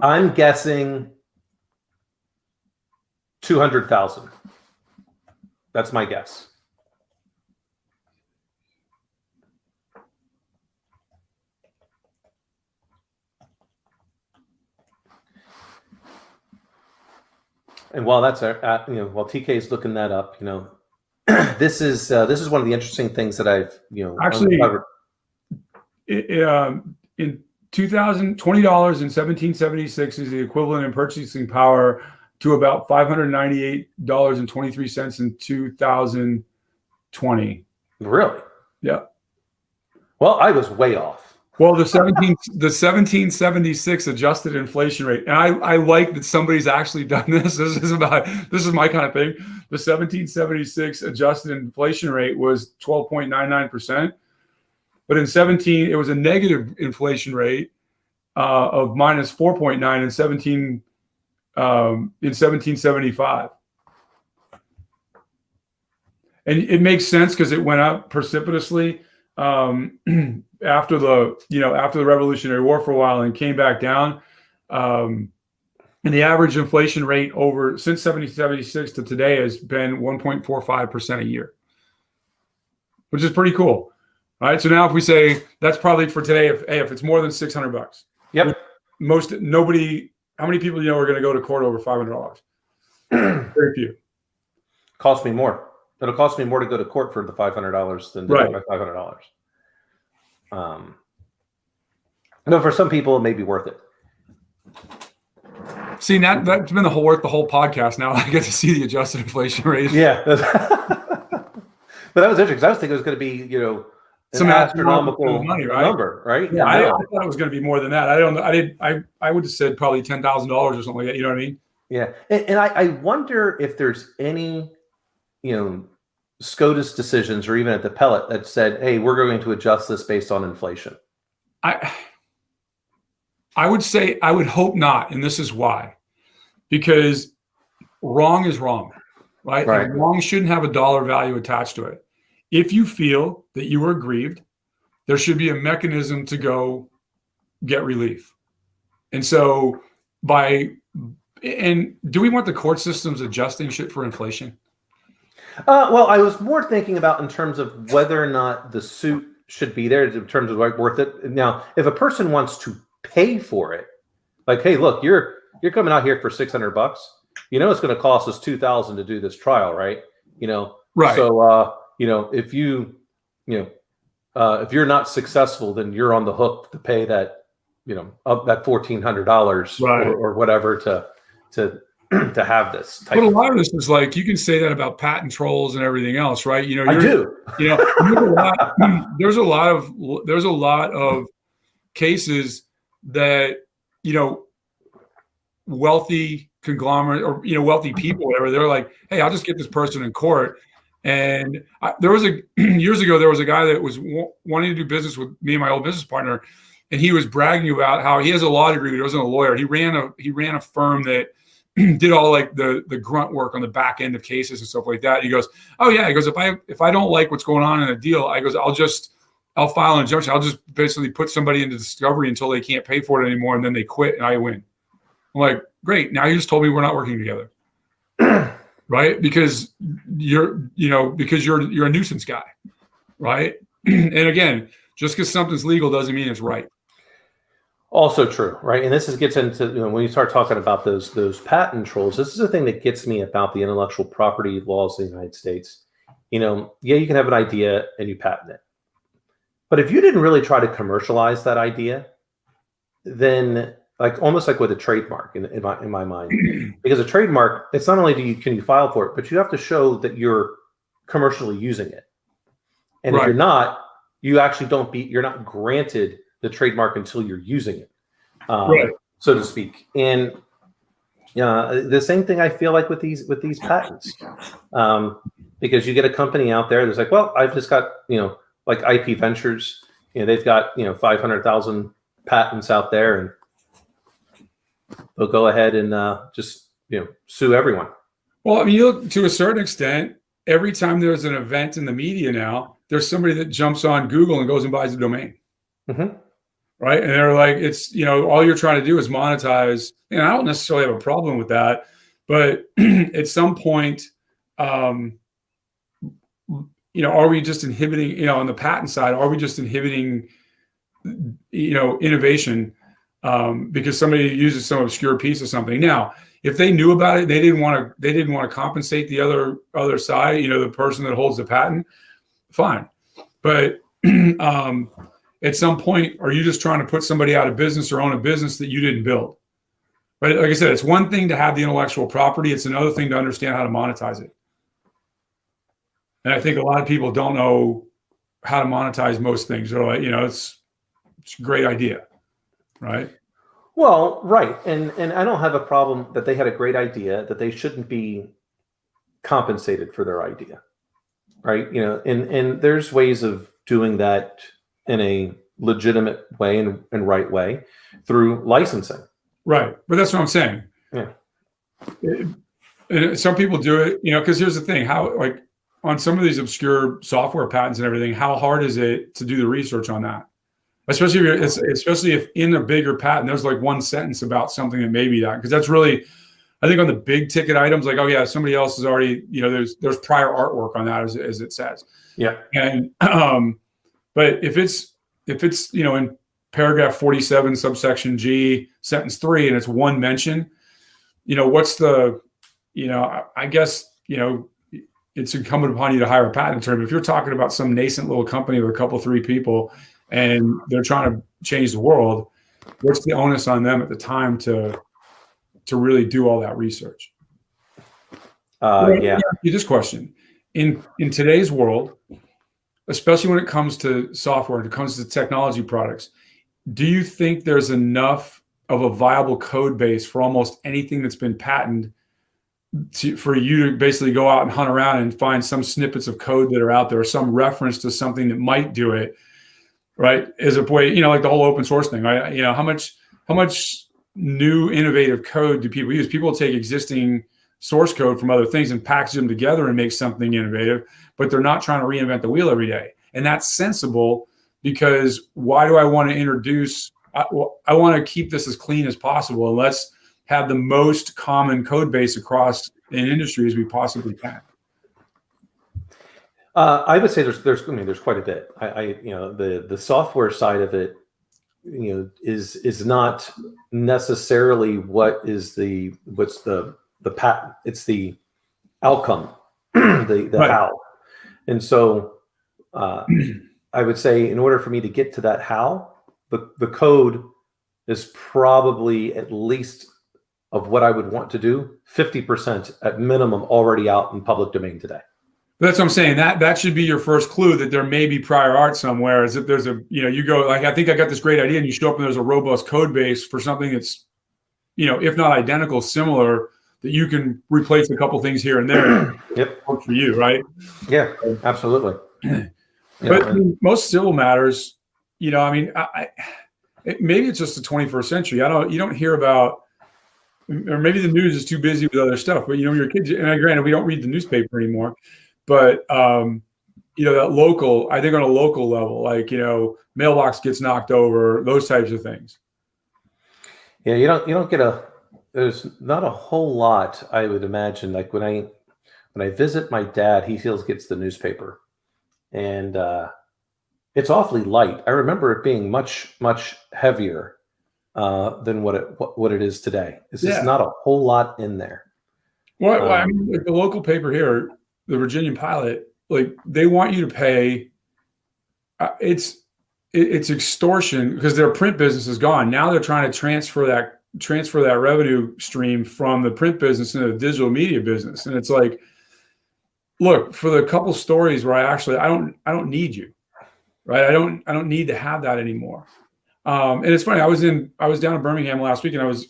I'm guessing 200,000. That's my guess. And while that's while TK is looking that up, this is one of the interesting things that I've actually uncovered. In 2000, $20 in 1776 is the equivalent in purchasing power to about $598.23 in 2020. Really? Yeah. Well, I was way off. Well, the 1776 adjusted inflation rate, and I like that somebody's actually done this. This is my kind of thing. The 1776 adjusted inflation rate was 12.99%, but in 17 it was a negative inflation rate of minus 4.9 in 1775, and it makes sense because it went up precipitously after the Revolutionary War for a while and came back down. And the average inflation rate since 1776 to today has been 1.45% a year, which is pretty cool. All right. So now if we say that's probably for today, if it's more than $600, yep. How many people are going to go to court over $500? Very few. Cost me more. It'll cost me more to go to court for the $500 than to my $500. No, for some people it may be worth it. See, that's been worth the whole podcast. Now I get to see the adjusted inflation rate. Yeah, but that was interesting because I was thinking it was going to be some astronomical money, right? Number, right? Yeah, I thought it was going to be more than that. I don't know. I would have said probably $10,000 or something like that. You know what I mean? Yeah, and I wonder if there's any SCOTUS decisions or even at the Pellet that said, hey, we're going to adjust this based on inflation. I would say, I would hope not. And this is why, because wrong is wrong, right? Right. And wrong shouldn't have a dollar value attached to it. If you feel that you were aggrieved, there should be a mechanism to go get relief. And so and do we want the court systems adjusting shit for inflation? Well, I was more thinking about in terms of whether or not the suit should be there in terms of like worth it. Now, if a person wants to pay for it, like, hey, look, you're coming out here for $600. You know, it's going to cost us $2,000 to do this trial, right? You know, right. So, you know, if you're not successful, then you're on the hook to pay that, you know, up that $1,400 right. or whatever to have this. But a lot of this is like, you can say that about patent trolls and everything else, right? You know, I do. You know, there's a lot of cases that, you know, wealthy conglomerate or, you know, wealthy people, whatever, they're like, hey, I'll just get this person in court. And there was years ago, there was a guy that was wanting to do business with me and my old business partner. And he was bragging about how he has a law degree, but he wasn't a lawyer. He ran a firm that did all like the grunt work on the back end of cases and stuff like that. And he goes, oh yeah. He goes, if I don't like what's going on in a deal, I goes, I'll file an injunction. I'll just basically put somebody into discovery until they can't pay for it anymore. And then they quit and I win. I'm like, great. Now you just told me we're not working together. Right. Because you're a nuisance guy. Right. And again, just because something's legal doesn't mean it's right. Also true, right? And this gets into, you know, when you start talking about those patent trolls, this is the thing that gets me about the intellectual property laws in the United States. You know, yeah, you can have an idea and you patent it. But if you didn't really try to commercialize that idea, then like almost like with a trademark in my mind, because a trademark, it's not only can you file for it, but you have to show that you're commercially using it. And right. If you're not, you actually you're not granted the trademark until you're using it, right. so to speak. And the same thing I feel like with these patents, because you get a company out there that's like, well, I've just got, you know, like IP Ventures, you know, they've got, you know, 500,000 patents out there, and they'll go ahead and just, you know, sue everyone. Well, I mean, you look, to a certain extent, every time there's an event in the media now, there's somebody that jumps on Google and goes and buys a domain. Mm-hmm. Right. And they're like, it's, you know, all you're trying to do is monetize. And I don't necessarily have a problem with that. But at some point, you know, are we just inhibiting, you know, on the patent side, are we just inhibiting, you know, innovation because somebody uses some obscure piece of something? Now, if they knew about it, they didn't want to compensate the other side, you know, the person that holds the patent, fine. But at some point, are you just trying to put somebody out of business or own a business that you didn't build? But like I said, it's one thing to have the intellectual property. It's another thing to understand how to monetize it. And I think a lot of people don't know how to monetize most things. They're like, you know, it's a great idea, right? Well, right. And I don't have a problem that they had a great idea, that they shouldn't be compensated for their idea, right? You know, and there's ways of doing that in a legitimate way and right way through licensing. Right. But that's what I'm saying. Yeah. And some people do it, you know, because here's the thing, how, like on some of these obscure software patents and everything, how hard is it to do the research on that? Especially if in a bigger patent, there's like one sentence about something that may be that, because that's really, I think on the big ticket items, like, oh yeah, somebody else has already, you know, there's prior artwork on that as it says. Yeah. And, but if it's, you know, in paragraph 47, subsection G, sentence 3, and it's one mention, you know, what's the, you know, I guess, you know, it's incumbent upon you to hire a patent attorney. If you're talking about some nascent little company with a couple, 3 people, and they're trying to change the world, what's the onus on them at the time to really do all that research? Yeah. This question, in today's world, especially when it comes to software, when it comes to technology products, do you think there's enough of a viable code base for almost anything that's been patented for you to basically go out and hunt around and find some snippets of code that are out there, or some reference to something that might do it, right? As a way, you know, like the whole open source thing, right? You know, how much new innovative code do people use? People take existing source code from other things and package them together and make something innovative, but they're not trying to reinvent the wheel every day. And that's sensible, because why do I want to introduce, I want to keep this as clean as possible, and let's have the most common code base across an industry as we possibly can. I would say there's quite a bit. The software side of it, is not necessarily what's the patent. It's the outcome, the Right. how. And so I would say, in order for me to get to that how, the code is probably, at least of what I would want to do, 50% at minimum already out in public domain today. That's what I'm saying. That should be your first clue that there may be prior art somewhere. Is if there's you go like, I think I got this great idea, and you show up and there's a robust code base for something that's, if not identical, similar, that you can replace a couple things here and there. Yep. Work for you, right? Yeah, absolutely. But most civil matters, maybe it's just the 21st century. You don't hear about, or maybe the news is too busy with other stuff, but your kids, and granted, we don't read the newspaper anymore, but that local, I think on a local level, like, mailbox gets knocked over, those types of things. Yeah, you don't get there's not a whole lot, I would imagine. Like when I visit my dad, he still gets the newspaper, and it's awfully light. I remember it being much, much heavier than what it is today. It's just not a whole lot in there. Well, I mean, like the local paper here, the Virginian Pilot, like they want you to pay. It's extortion, because their print business is gone. Now they're trying to transfer that revenue stream from the print business into the digital media business, and it's like, look, for the couple stories where I don't need you, right? I don't need to have that anymore. And it's funny. I was down in Birmingham last week, and I was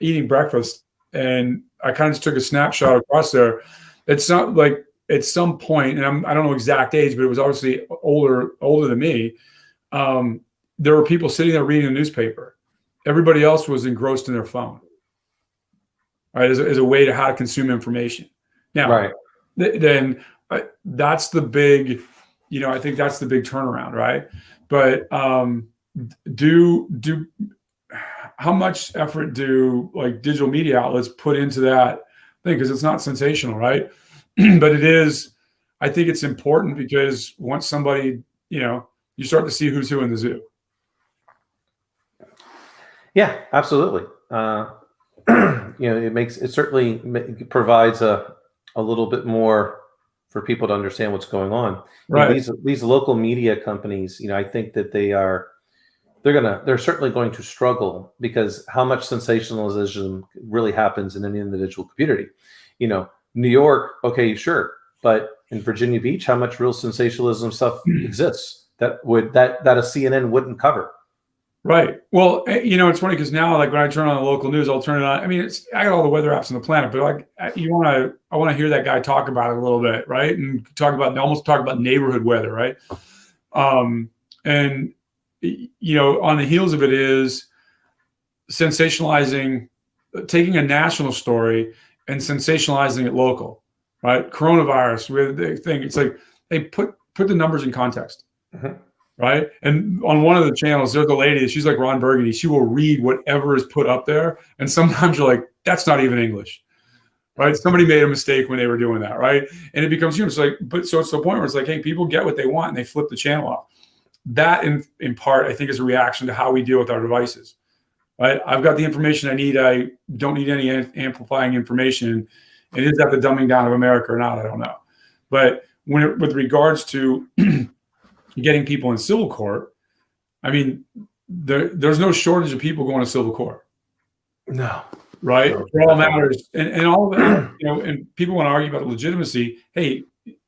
eating breakfast, and I kind of just took a snapshot across there. It's not like at some point, and I don't know exact age, but it was obviously older than me. There were people sitting there reading the newspaper. Everybody else was engrossed in their phone, right? As a way to how to consume information. Now, right. Then that's the big, I think that's the big turnaround, right? But how much effort do like digital media outlets put into that thing? Because it's not sensational, right? But it is. I think it's important, because once somebody, you start to see who's who in the zoo. Yeah, absolutely. It certainly provides a little bit more for people to understand what's going on. Right. These local media companies, I think that they're certainly going to struggle, because how much sensationalism really happens in any individual community. New York, okay, sure, but in Virginia Beach, how much real sensationalism stuff exists that a CNN wouldn't cover? Right. Well, it's funny, because now, like when I turn on the local news, I'll turn it on. I mean, I got all the weather apps on the planet, but like I want to hear that guy talk about it a little bit, right? And almost talk about neighborhood weather, right? And on the heels of it is sensationalizing, taking a national story and sensationalizing it local, right? Coronavirus, with the thing, it's like they put the numbers in context. Mm-hmm. Right. And on one of the channels, there's a lady, she's like Ron Burgundy. She will read whatever is put up there. And sometimes you're like, that's not even English. Right. Somebody made a mistake when they were doing that. Right. And it becomes humorous. So it's the point where it's like, hey, people get what they want and they flip the channel off. That in part, I think, is a reaction to how we deal with our devices. Right. I've got the information I need. I don't need any amplifying information. And is that the dumbing down of America or not? I don't know. But with regards to getting people in civil court, I mean, there's no shortage of people going to civil court. No. Right? No, for all matters. And all of that, and people want to argue about legitimacy. Hey,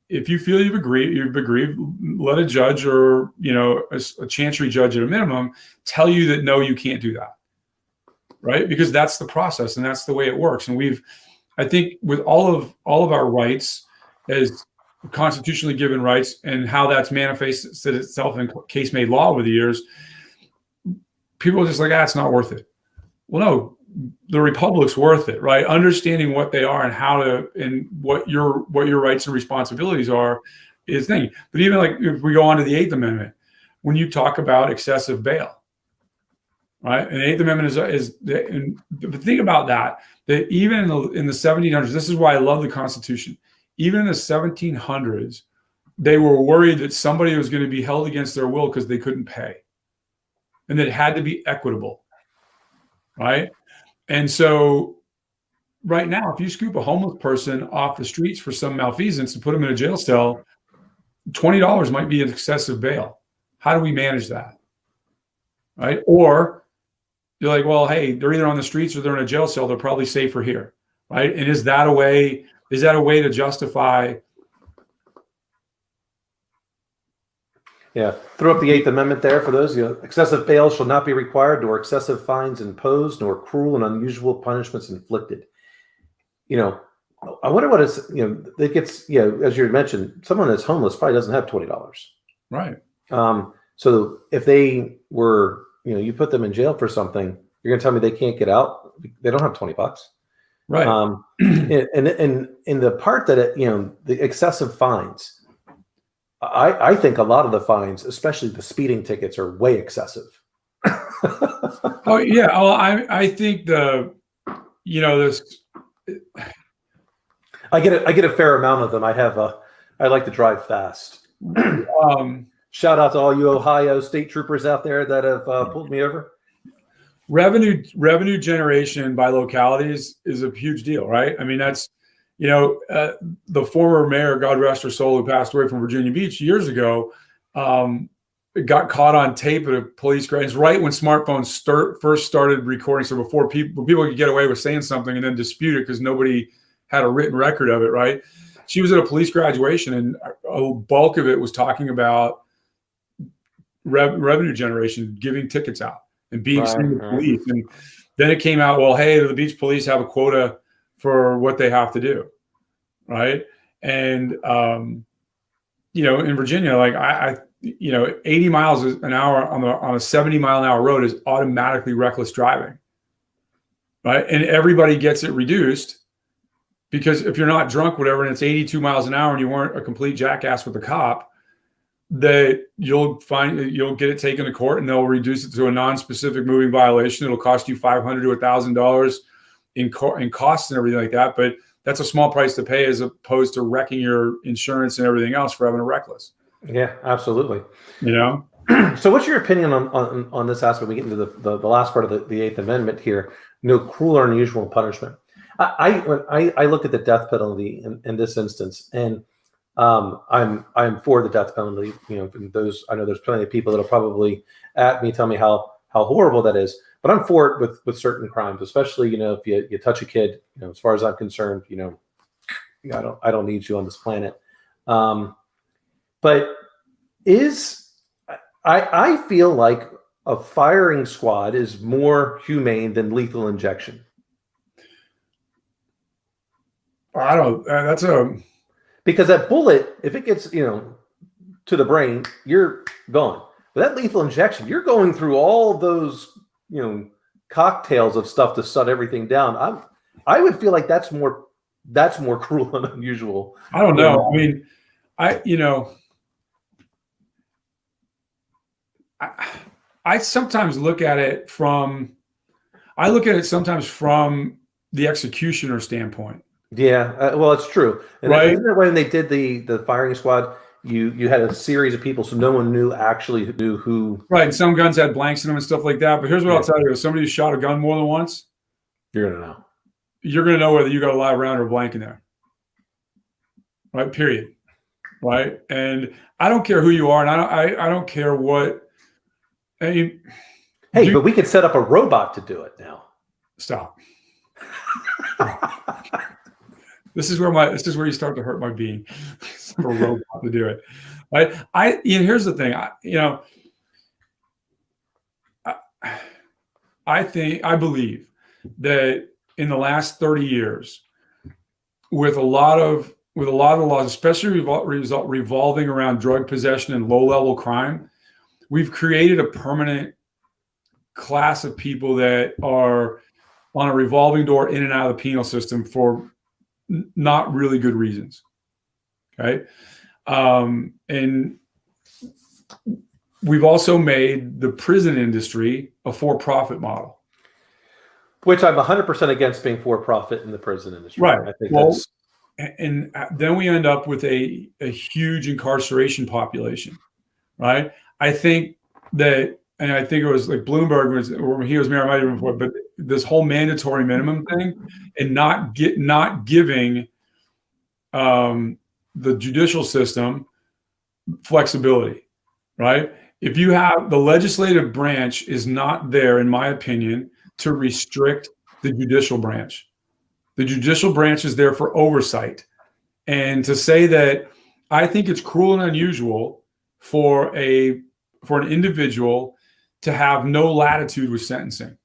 if you feel you've agreed, let a judge or, a chancery judge at a minimum tell you that, no, you can't do that. Right? Because that's the process and that's the way it works. And I think with all of our rights as constitutionally given rights and how that's manifested itself in case made law over the years, people are just like, it's not worth it. Well, no, the Republic's worth it, right? Understanding what they are and how to, and what your rights and responsibilities are is the thing. But even like if we go on to the 8th Amendment, when you talk about excessive bail, right? And the 8th Amendment is the thing about that even in the 1700s, this is why I love the Constitution. Even in the 1700s, they were worried that somebody was going to be held against their will because they couldn't pay. And that it had to be equitable, right? And so right now, if you scoop a homeless person off the streets for some malfeasance and put them in a jail cell, $20 might be an excessive bail. How do we manage that? Right? Or you're like, well, hey, they're either on the streets or they're in a jail cell. They're probably safer here, right? And is that a way to justify? Yeah, throw up the 8th Amendment there for those. Excessive bail shall not be required, nor excessive fines imposed, nor cruel and unusual punishments inflicted. I wonder what it's. It gets. As you mentioned, someone that's homeless probably doesn't have $20. Right. So if they were, you put them in jail for something, you're going to tell me they can't get out? They don't have $20. Right. And in the part that the excessive fines. I think a lot of the fines, especially the speeding tickets, are way excessive. Oh yeah, well, I think this. I get a fair amount of them. I like to drive fast. Shout out to all you Ohio state troopers out there that have pulled me over. Revenue generation by localities is a huge deal, right? I mean, that's. The former mayor, God rest her soul, who passed away from Virginia Beach years ago, got caught on tape at a police garage. It's right when smartphones first started recording. So before people could get away with saying something and then dispute it because nobody had a written record of it, right? She was at a police graduation, and a bulk of it was talking about revenue generation, giving tickets out and being seen with police. And then it came out, well, hey, the beach police have a quota for what they have to do, right? And in Virginia, like I 80 miles an hour on a 70 mile an hour road is automatically reckless driving, right? And everybody gets it reduced because if you're not drunk, whatever, and it's 82 miles an hour and you weren't a complete jackass with the cop, that you'll get it taken to court and they'll reduce it to a non-specific moving violation. It'll cost you $500 to $1,000 in costs and everything like that, but that's a small price to pay as opposed to wrecking your insurance and everything else for having a reckless. Yeah, absolutely. So what's your opinion on this aspect? We get into the last part of the 8th Amendment here. No cruel or unusual punishment. I look at the death penalty in this instance, and I'm for the death penalty. Those, I know there's plenty of people that'll probably at me, tell me how horrible that is. But I'm for it with certain crimes, especially if you touch a kid. As far as I'm concerned, I don't need you on this planet. But I feel like a firing squad is more humane than lethal injection. I don't. Because that bullet, if it gets to the brain, you're gone. But that lethal injection, you're going through all those cocktails of stuff to shut everything down. I would feel like that's more cruel and unusual. I don't know. I mean, I sometimes look at it from the executioner standpoint. Yeah, well, it's true. And right. Isn't it when they did the firing squad? You had a series of people, so no one knew who. Right, and some guns had blanks in them and stuff like that. But here's what I'll tell you: if somebody shot a gun more than once, you're gonna know. You're gonna know whether you got a live round or a blank in there. Right. Period. Right. And I don't care who you are, and I don't care what. But we could set up a robot to do it now. Stop. This is where you start to hurt my being. A robot to do it. Right? Here's the thing. I believe that in the last 30 years, with a lot of laws, especially revolving around drug possession and low-level crime, we've created a permanent class of people that are on a revolving door in and out of the penal system for not really good reasons. Okay. And we've also made the prison industry a for-profit model. Which I'm 100% against being for-profit in the prison industry. Right. I think Well, that's... And then we end up with a huge incarceration population, right? I think that, and I think it was like Bloomberg was, or he was mayor, I might have before, but this whole mandatory minimum thing and not giving the judicial system flexibility, right? If you have the legislative branch is not there, in my opinion, to restrict the judicial branch. The judicial branch is there for oversight. And to say that I think it's cruel and unusual for an individual to have no latitude with sentencing.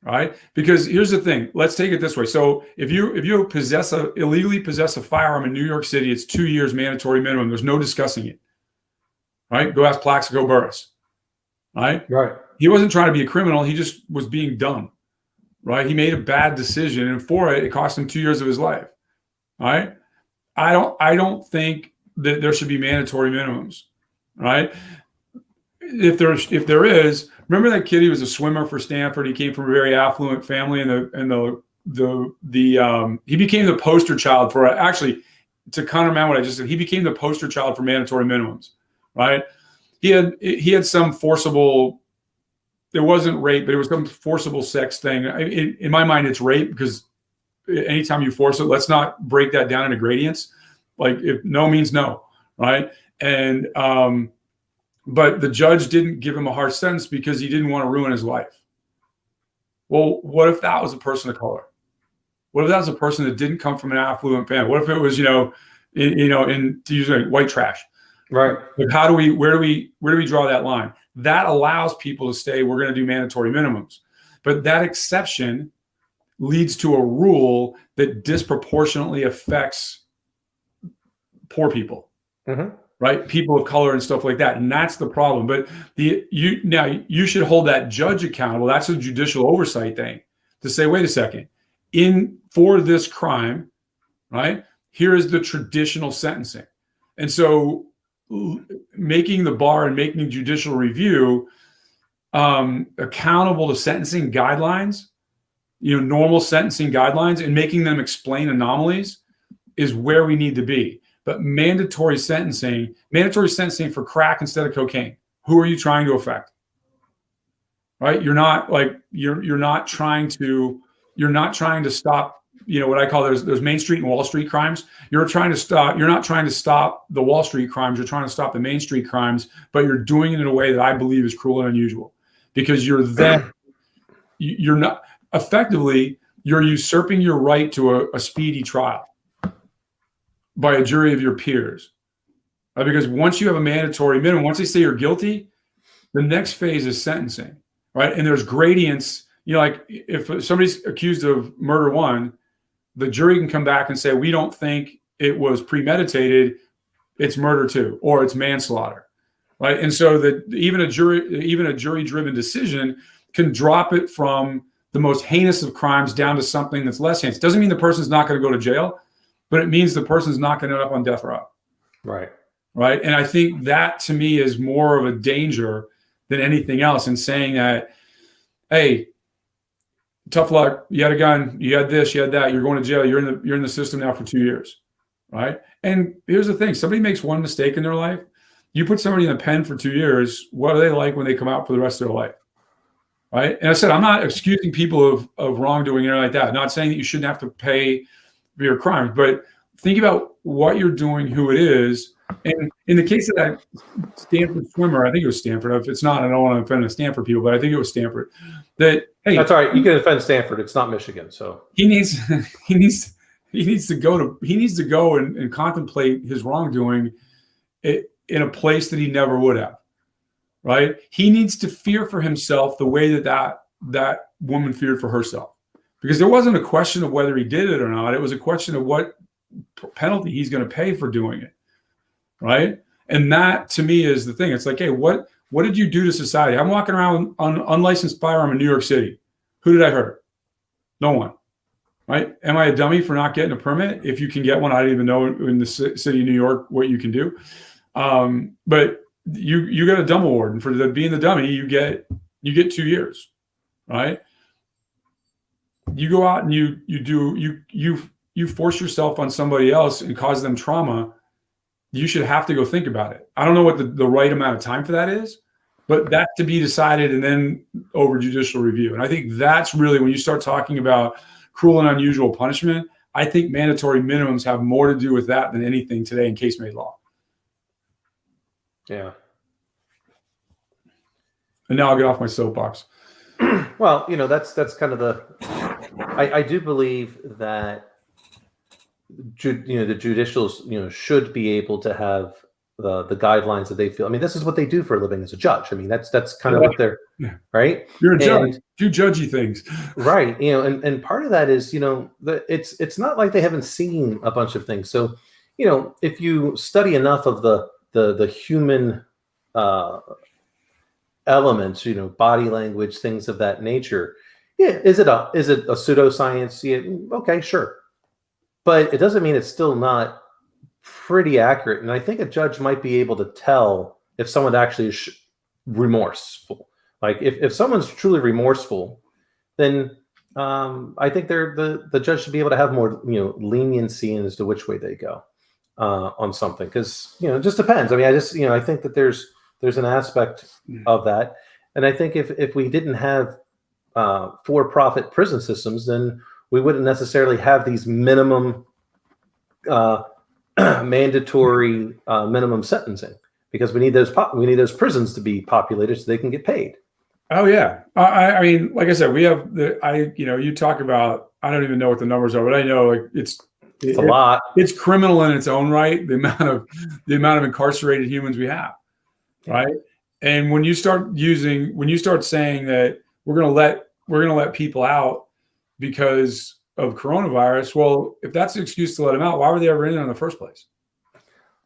Right? Because here's the thing. Let's take it this way. So if you illegally possess a firearm in New York City, it's 2 years mandatory minimum. There's no discussing it. Right? Go ask Plaxico Burress. Right? Right. He wasn't trying to be a criminal. He just was being dumb. Right? He made a bad decision, and for it cost him 2 years of his life. Right? I don't think that there should be mandatory minimums. Right? If there is, remember that kid? He was a swimmer for Stanford. He came from a very affluent family, and he became the poster child for, actually, to countermand what I just said. He became the poster child for mandatory minimums. Right? He had some forcible. It wasn't rape, but it was some forcible sex thing. In my mind, it's rape because anytime you force it, let's not break that down into gradients. Like if no means no, right? And but the judge didn't give him a harsh sentence because he didn't want to ruin his life. Well, what if that was a person of color? What if that was a person that didn't come from an affluent family? What if it was, to use white trash? Right. Like where do we draw that line? That allows people to say we're going to do mandatory minimums. But that exception leads to a rule that disproportionately affects poor people, right? People of color and stuff like that. And that's the problem. But you should hold that judge accountable. That's a judicial oversight thing to say, wait a second, for this crime, right? Here is the traditional sentencing. And so making the bar and making judicial review accountable to sentencing guidelines, normal sentencing guidelines, and making them explain anomalies is where we need to be. But mandatory sentencing for crack instead of cocaine, who are you trying to affect? Right? You're not trying to stop, what I call those Main Street and Wall Street crimes. You're not trying to stop the Wall Street crimes. You're trying to stop the Main Street crimes, but you're doing it in a way that I believe is cruel and unusual because you're usurping your right to a speedy trial by a jury of your peers. Right? Because once you have a mandatory minimum, once they say you're guilty, the next phase is sentencing, right? And there's gradients. Like if somebody's accused of murder one, the jury can come back and say, we don't think it was premeditated, it's murder two, or it's manslaughter, right? And so that even a jury-driven decision can drop it from the most heinous of crimes down to something that's less heinous. Doesn't mean the person's not going to go to jail, but it means the person's not going to end up on death row. Right. Right. And I think that to me is more of a danger than anything else in saying that, hey, tough luck. You had a gun. You had this. You had that. You're going to jail. You're in the system now for 2 years, right? And here's the thing: somebody makes one mistake in their life. You put somebody in a pen for 2 years. What are they like when they come out for the rest of their life, right? And I said I'm not excusing people of wrongdoing or anything like that. I'm not saying that you shouldn't have to pay for your crimes, but think about what you're doing, who it is. And in the case of that Stanford swimmer, I think it was Stanford. If it's not, I don't want to offend the Stanford people, but I think it was Stanford. That hey, that's all right. You can offend Stanford. It's not Michigan, so he needs to go and contemplate his wrongdoing in a place that he never would have. Right? He needs to fear for himself the way that woman feared for herself, because there wasn't a question of whether he did it or not. It was a question of what penalty he's going to pay for doing it. Right. And that to me is the thing. It's like, hey, what What did you do to society? I'm walking around on unlicensed firearm in New York City. Who did I hurt? No one. Right? Am I a dummy for not getting a permit? If you can get one, I didn't even know in the city of New York what you can do. But you get a dumb award, and for being the dummy, you get 2 years, right? You go out and you force yourself on somebody else and cause them trauma. You should have to go think about it. I don't know what the right amount of time for that is, but that's to be decided and then over judicial review. And I think that's really when you start talking about cruel and unusual punishment. I think mandatory minimums have more to do with that than anything today in case-made law. Yeah. And now I'll get off my soapbox. Well, that's kind of I do believe that the judicials should be able to have the guidelines that they feel. I mean, this is what they do for a living as a judge. I mean, that's kind of what they're right. You're a judge. Do judgy things, right? And part of that is it's not like they haven't seen a bunch of things. So if you study enough of the human elements, body language, things of that nature. Yeah, is it a pseudoscience? Yeah, okay, sure, but it doesn't mean it's still not pretty accurate. And I think a judge might be able to tell if someone actually is remorseful. Like if someone's truly remorseful, then I think the judge should be able to have more leniency as to which way they go on something, because it just depends. I mean, I think that there's an aspect of that, and I think if we didn't have for-profit prison systems, then we wouldn't necessarily have these minimum mandatory minimum sentencing, because we need those prisons to be populated so they can get paid. Oh yeah, I mean, like I said, we have you talk about, I don't even know what the numbers are, but I know it's a lot. It's criminal in its own right, the amount of incarcerated humans we have, right? And when you start saying that we're going to let people out because of coronavirus, well, if that's the excuse to let them out, why were they ever in there in the first place?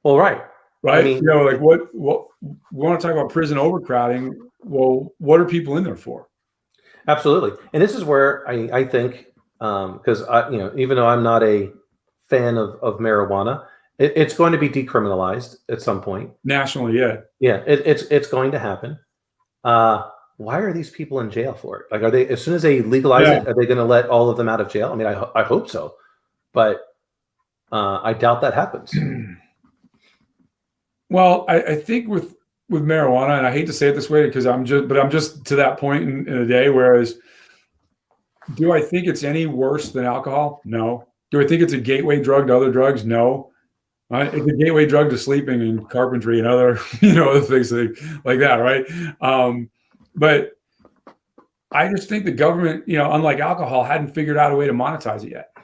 Well, right. I mean, what we want to talk about prison overcrowding. Well, what are people in there for? Absolutely. And this is where I think, because even though I'm not a fan of marijuana, it's going to be decriminalized at some point nationally. Yeah, it's going to happen. Why are these people in jail for it? Like, are they, as soon as they legalize it, are they going to let all of them out of jail? I mean, I hope so, but I doubt that happens. Well, I think with marijuana, and I hate to say it this way because I'm just to that point in a day. Whereas, do I think it's any worse than alcohol? No. Do I think it's a gateway drug to other drugs? No. It's a gateway drug to sleeping and carpentry and other other things like that, right? But I just think the government, unlike alcohol, hadn't figured out a way to monetize it yet,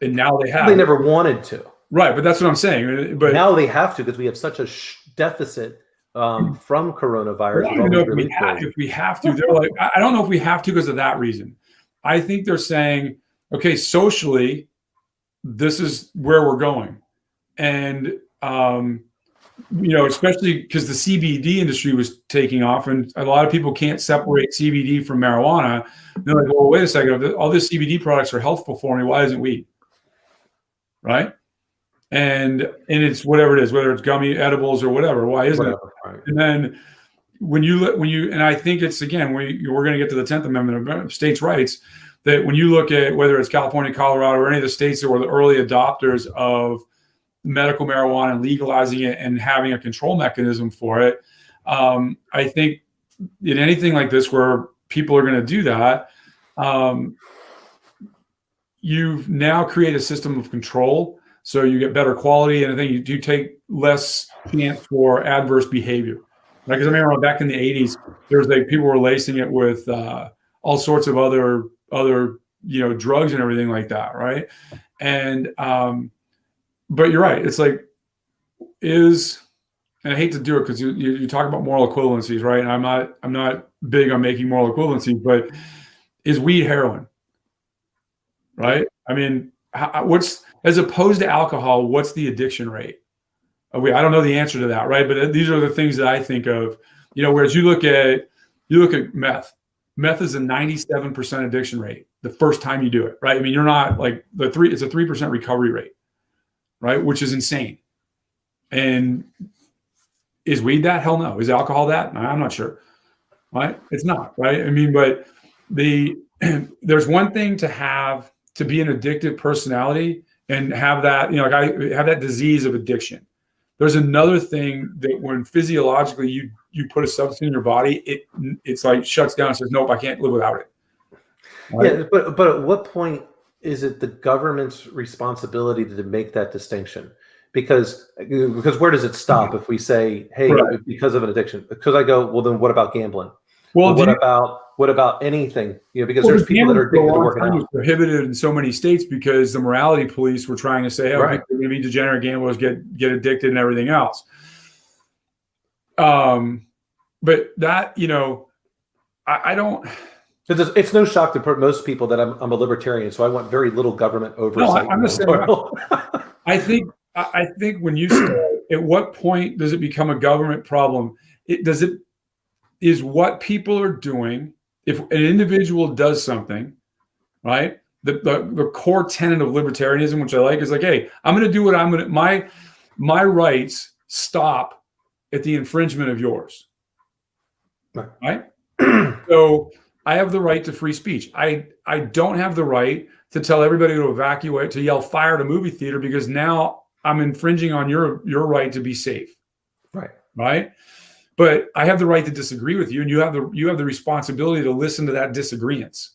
and now they have. They never wanted to. Right, but that's what I'm saying. But now they have to, because we have such a deficit from coronavirus. I don't know if we have to. They're like, I don't know if we have to because of that reason. I think they're saying, okay, socially, this is where we're going, and especially because the CBD industry was taking off, and a lot of people can't separate CBD from marijuana. They're like, well, wait a second, if all these CBD products are healthful for me, why isn't weed? Right? And it's whatever it is, whether it's gummy edibles or whatever. Why isn't it? Right. And then when you and I think it's, again, we're going to get to the 10th Amendment of states' rights, that when you look at whether it's California, Colorado, or any of the states that were the early adopters of medical marijuana and legalizing it and having a control mechanism for it, I think in anything like this where people are going to do that, you've now created a system of control. So you get better quality, and I think you do take less chance for adverse behavior. Because I remember back in the 80s, there was people were lacing it with all sorts of other drugs and everything like that, right? And but you're right. It's like, and I hate to do it because you talk about moral equivalencies, right? And I'm not big on making moral equivalencies, but is weed heroin, right? I mean, what's, as opposed to alcohol, what's the addiction rate? I don't know the answer to that, right? But these are the things that I think of. Whereas you look at meth. Meth is a 97% addiction rate the first time you do it, right? I mean, you're not like it's a 3% recovery rate, right? Which is insane. And is weed that? Hell no. Is alcohol that? I'm not sure. Right? It's not, right? I mean, but there's one thing to be an addictive personality and have that, like I have that disease of addiction. There's another thing that when physiologically you put a substance in your body, it's like shuts down and says, nope, I can't live without it. Right? Yeah, but at what point is it the government's responsibility to make that distinction? Because where does it stop if we say, hey, right, because of an addiction? Because I go, well, then what about gambling? Well, what about anything? Because there's people that are addicted to working out. It was prohibited in so many states because the morality police were trying to say, people are going to be degenerate gamblers, get addicted and everything else. But that, I don't. It's no shock to most people that I'm a libertarian, so I want very little government oversight. No, I'm just saying. I think when you say, at what point does it become a government problem? Is what people are doing. If an individual does something, right? The core tenet of libertarianism, which I like, is like, hey, I'm going to do what I'm going to. My rights stop at the infringement of yours, right? So I have the right to free speech. I don't have the right to tell everybody to evacuate, to yell fire at a movie theater because now I'm infringing on your right to be safe. Right. But I have the right to disagree with you, and you have the responsibility to listen to that disagreement.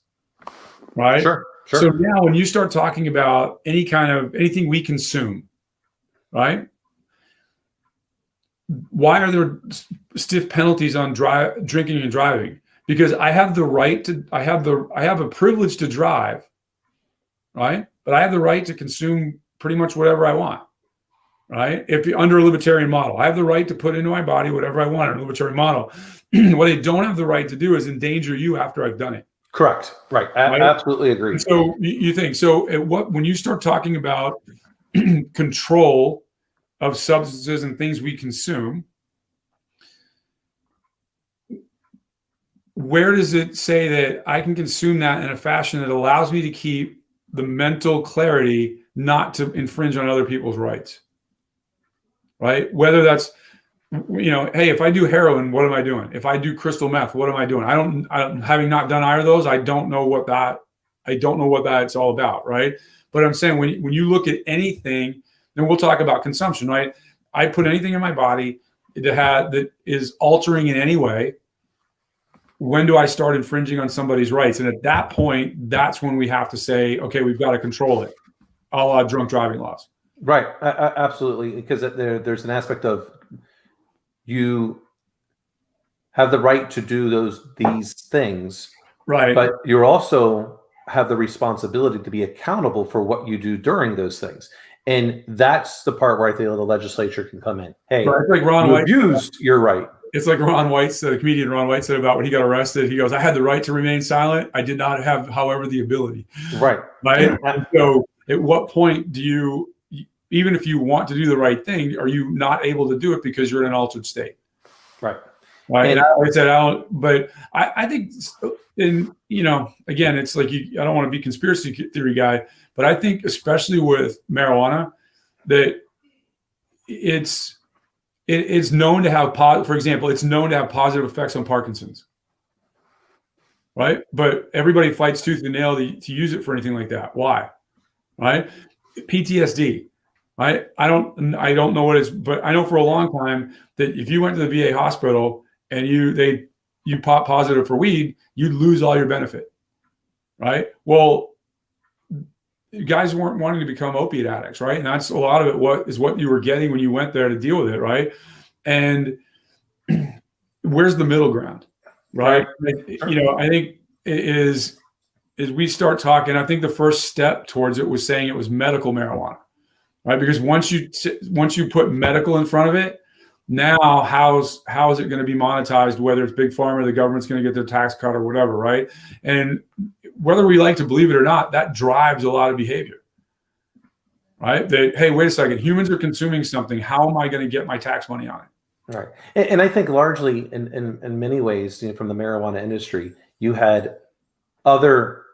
Right. Sure. So now when you start talking about anything we consume, right? Why are there stiff penalties on drinking and driving? Because I have the right to, I have a privilege to drive, right? But I have the right to consume pretty much whatever I want, right? If you're under a libertarian model, I have the right to put into my body whatever I want in a libertarian model. What I don't have the right to do is endanger you after I've done it. Correct. Right. Absolutely agree. And so you think, when you start talking about control of substances and things we consume, where does it say that I can consume that in a fashion that allows me to keep the mental clarity not to infringe on other people's rights? Right? Whether that's, hey, if I do heroin, what am I doing? If I do crystal meth, what am I doing? I don't having not done either of those, I don't know what that's all about, right? But I'm saying when you look at anything, then we'll talk about consumption, right? I put anything in my body that is altering in any way. When do I start infringing on somebody's rights? And at that point, that's when we have to say, okay, we've got to control it, a la drunk driving laws. Right. Absolutely. Because there's an aspect of you have the right to do these things. Right. But you also have the responsibility to be accountable for what you do during those things. And that's the part where I think the legislature can come in. Hey, right. Like Ron White abused your right. It's like Ron White said, the comedian Ron White said about when he got arrested. He goes, I had the right to remain silent. I did not have, however, the ability. Right. Right. And so at what point do you, even if you want to do the right thing, are you not able to do it because you're in an altered state? Right. Right. And I said, I think, again, it's like, I don't want to be conspiracy theory guy, but I think especially with marijuana that it's known to have, for example, it's known to have positive effects on Parkinson's. Right. But everybody fights tooth and nail to use it for anything like that. Why? Right. PTSD. Right. I don't know what it is, but I know for a long time that if you went to the VA hospital and you pop positive for weed, you'd lose all your benefit. Right. Well, guys weren't wanting to become opiate addicts, right? And that's a lot of it. What you were getting when you went there to deal with it, right? And where's the middle ground, right? I think is we start talking. I think the first step towards it was saying it was medical marijuana, right? Because once you put medical in front of it, now how is it going to be monetized? Whether it's big pharma, the government's going to get their tax cut or whatever, right? And whether we like to believe it or not, that drives a lot of behavior, right? That, hey, wait a second, humans are consuming something. How am I going to get my tax money on it? Right. And I think largely in many ways, from the marijuana industry, you had other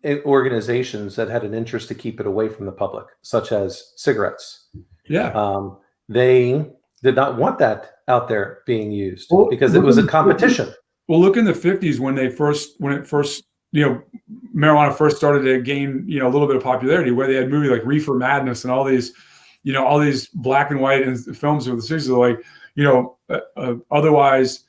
organizations that had an interest to keep it away from the public, such as cigarettes. Yeah. They did not want that out there being used Well, because it was a competition. Well, look in the 50s when it first, marijuana first started to gain, a little bit of popularity, where they had movies like Reefer Madness and all these black and white films of the 60s, like, otherwise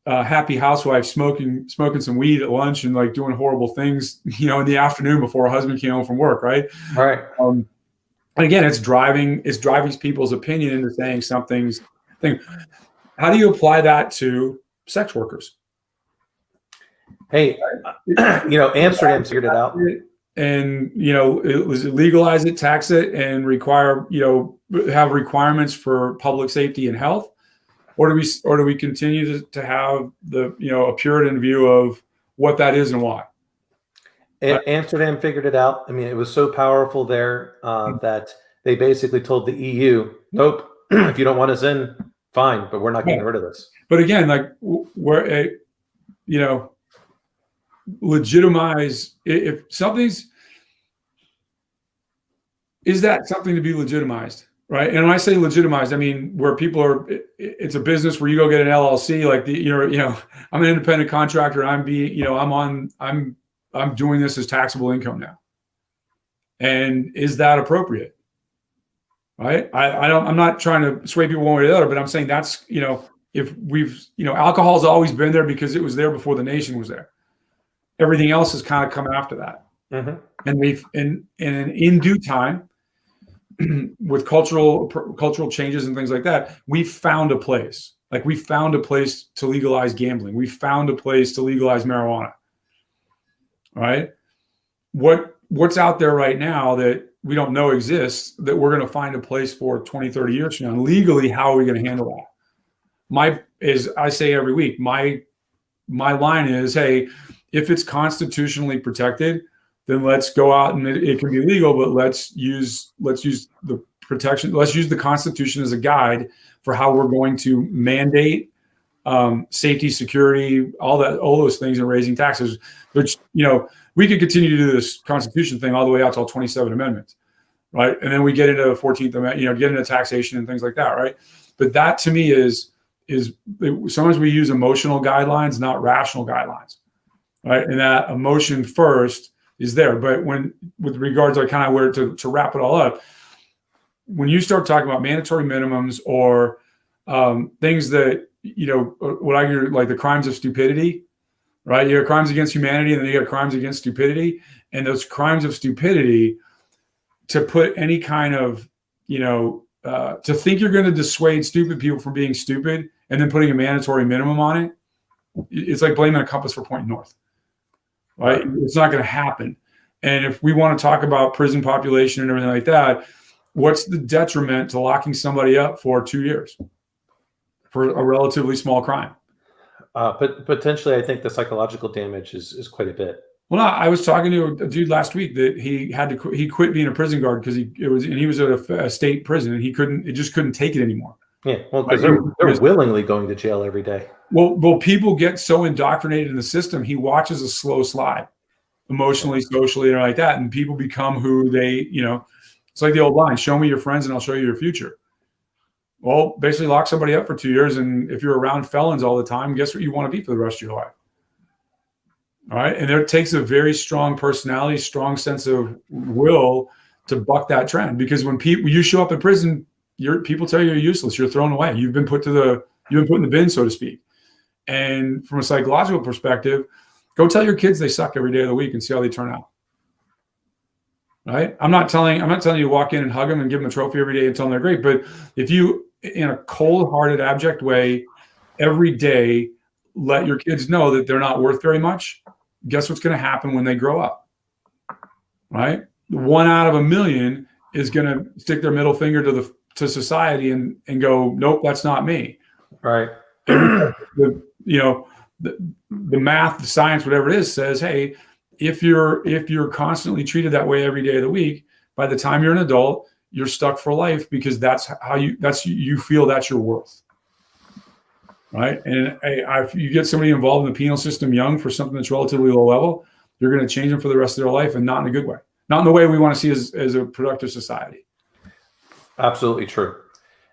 happy housewife smoking some weed at lunch and like doing horrible things, in the afternoon before her husband came home from work. Right. Right. And again, it's driving people's opinion into saying something's thing. How do you apply that to sex workers? Hey, Amsterdam figured it out. And, it was legalize it, tax it, and require, have requirements for public safety and health. Or do we continue to have the, a Puritan view of what that is and why? Amsterdam figured it out. I mean, it was so powerful there that they basically told the EU, nope, if you don't want us in, fine, but we're not getting rid of this. But again, like legitimize, if something's, is that something to be legitimized? Right. And when I say legitimized, I mean, where people are, it's a business where you go get an LLC, like I'm an independent contractor. I'm doing this as taxable income now. And is that appropriate? Right. I'm not trying to sway people one way or the other, but I'm saying that's, if we've, alcohol's always been there because it was there before the nation was there. Everything else has kind of come after that. Mm-hmm. And we've, in due time, with cultural changes and things like that, we found a place. Like we found a place to legalize gambling. We found a place to legalize marijuana. Right? What's out there right now that we don't know exists that we're going to find a place for 20, 30 years from now? And legally, how are we going to handle that? As I say every week, my line is, hey, if it's constitutionally protected, then let's go out and it can be legal, but let's use the protection. Let's use the Constitution as a guide for how we're going to mandate safety, security, all those things, and raising taxes. Which we could continue to do this Constitution thing all the way out till 27 amendments, right? And then we get into the 14th Amendment, get into taxation and things like that, right? But that to me is sometimes we use emotional guidelines, not rational guidelines, right? And that emotion first is there. But with regards to kind of where to wrap it all up, when you start talking about mandatory minimums or things that, what I hear, like the crimes of stupidity, right? You have crimes against humanity and then you got crimes against stupidity. And those crimes of stupidity, to put any kind of, to think you're going to dissuade stupid people from being stupid and then putting a mandatory minimum on it, it's like blaming a compass for pointing north. Right? It's not going to happen. And if we want to talk about prison population and everything like that, what's the detriment to locking somebody up for 2 years for a relatively small crime? But potentially, I think the psychological damage is quite a bit. Well, no, I was talking to a dude last week that he quit being a prison guard because he was at a state prison and he just couldn't take it anymore. Yeah, well, because they're willingly going to jail every day. Well, people get so indoctrinated in the system. He watches a slow slide, emotionally, socially, and like that, and people become who they, it's like the old line: "Show me your friends, and I'll show you your future." Well, basically, lock somebody up for 2 years, and if you're around felons all the time, guess what you want to be for the rest of your life? All right, and it takes a very strong personality, strong sense of will to buck that trend. Because when you show up in prison, people tell you you're useless, you're thrown away, you've been put in the bin, so to speak. And from a psychological perspective, go tell your kids they suck every day of the week and see how they turn out. Right? I'm not telling you to walk in and hug them and give them a trophy every day and tell them they're great. But if you, in a cold-hearted, abject way, every day let your kids know that they're not worth very much, guess what's going to happen when they grow up? Right? 1 out of a million is going to stick their middle finger to society and go, nope, that's not me. Right. The math, the science, whatever it is, says, hey, if you're constantly treated that way every day of the week, by the time you're an adult, you're stuck for life because that's you feel that's your worth. right? And if you get somebody involved in the penal system young for something that's relatively low level, you're going to change them for the rest of their life, and not in a good way, not in the way we want to see as a productive society. Absolutely true.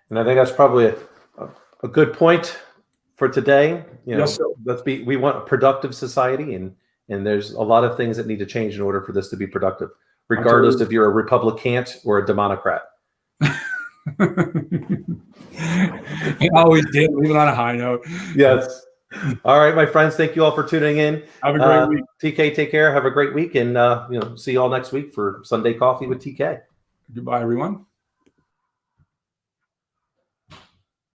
And I think that's probably a good point for today. Yes, sir. We want a productive society, and there's a lot of things that need to change in order for this to be productive, regardless if you're a Republican or a Democrat. I always did. Leave it on a high note. Yes. All right, my friends. Thank you all for tuning in. Have a great week. TK, take care. Have a great week, and see you all next week for Sunday Coffee with TK. Goodbye, everyone.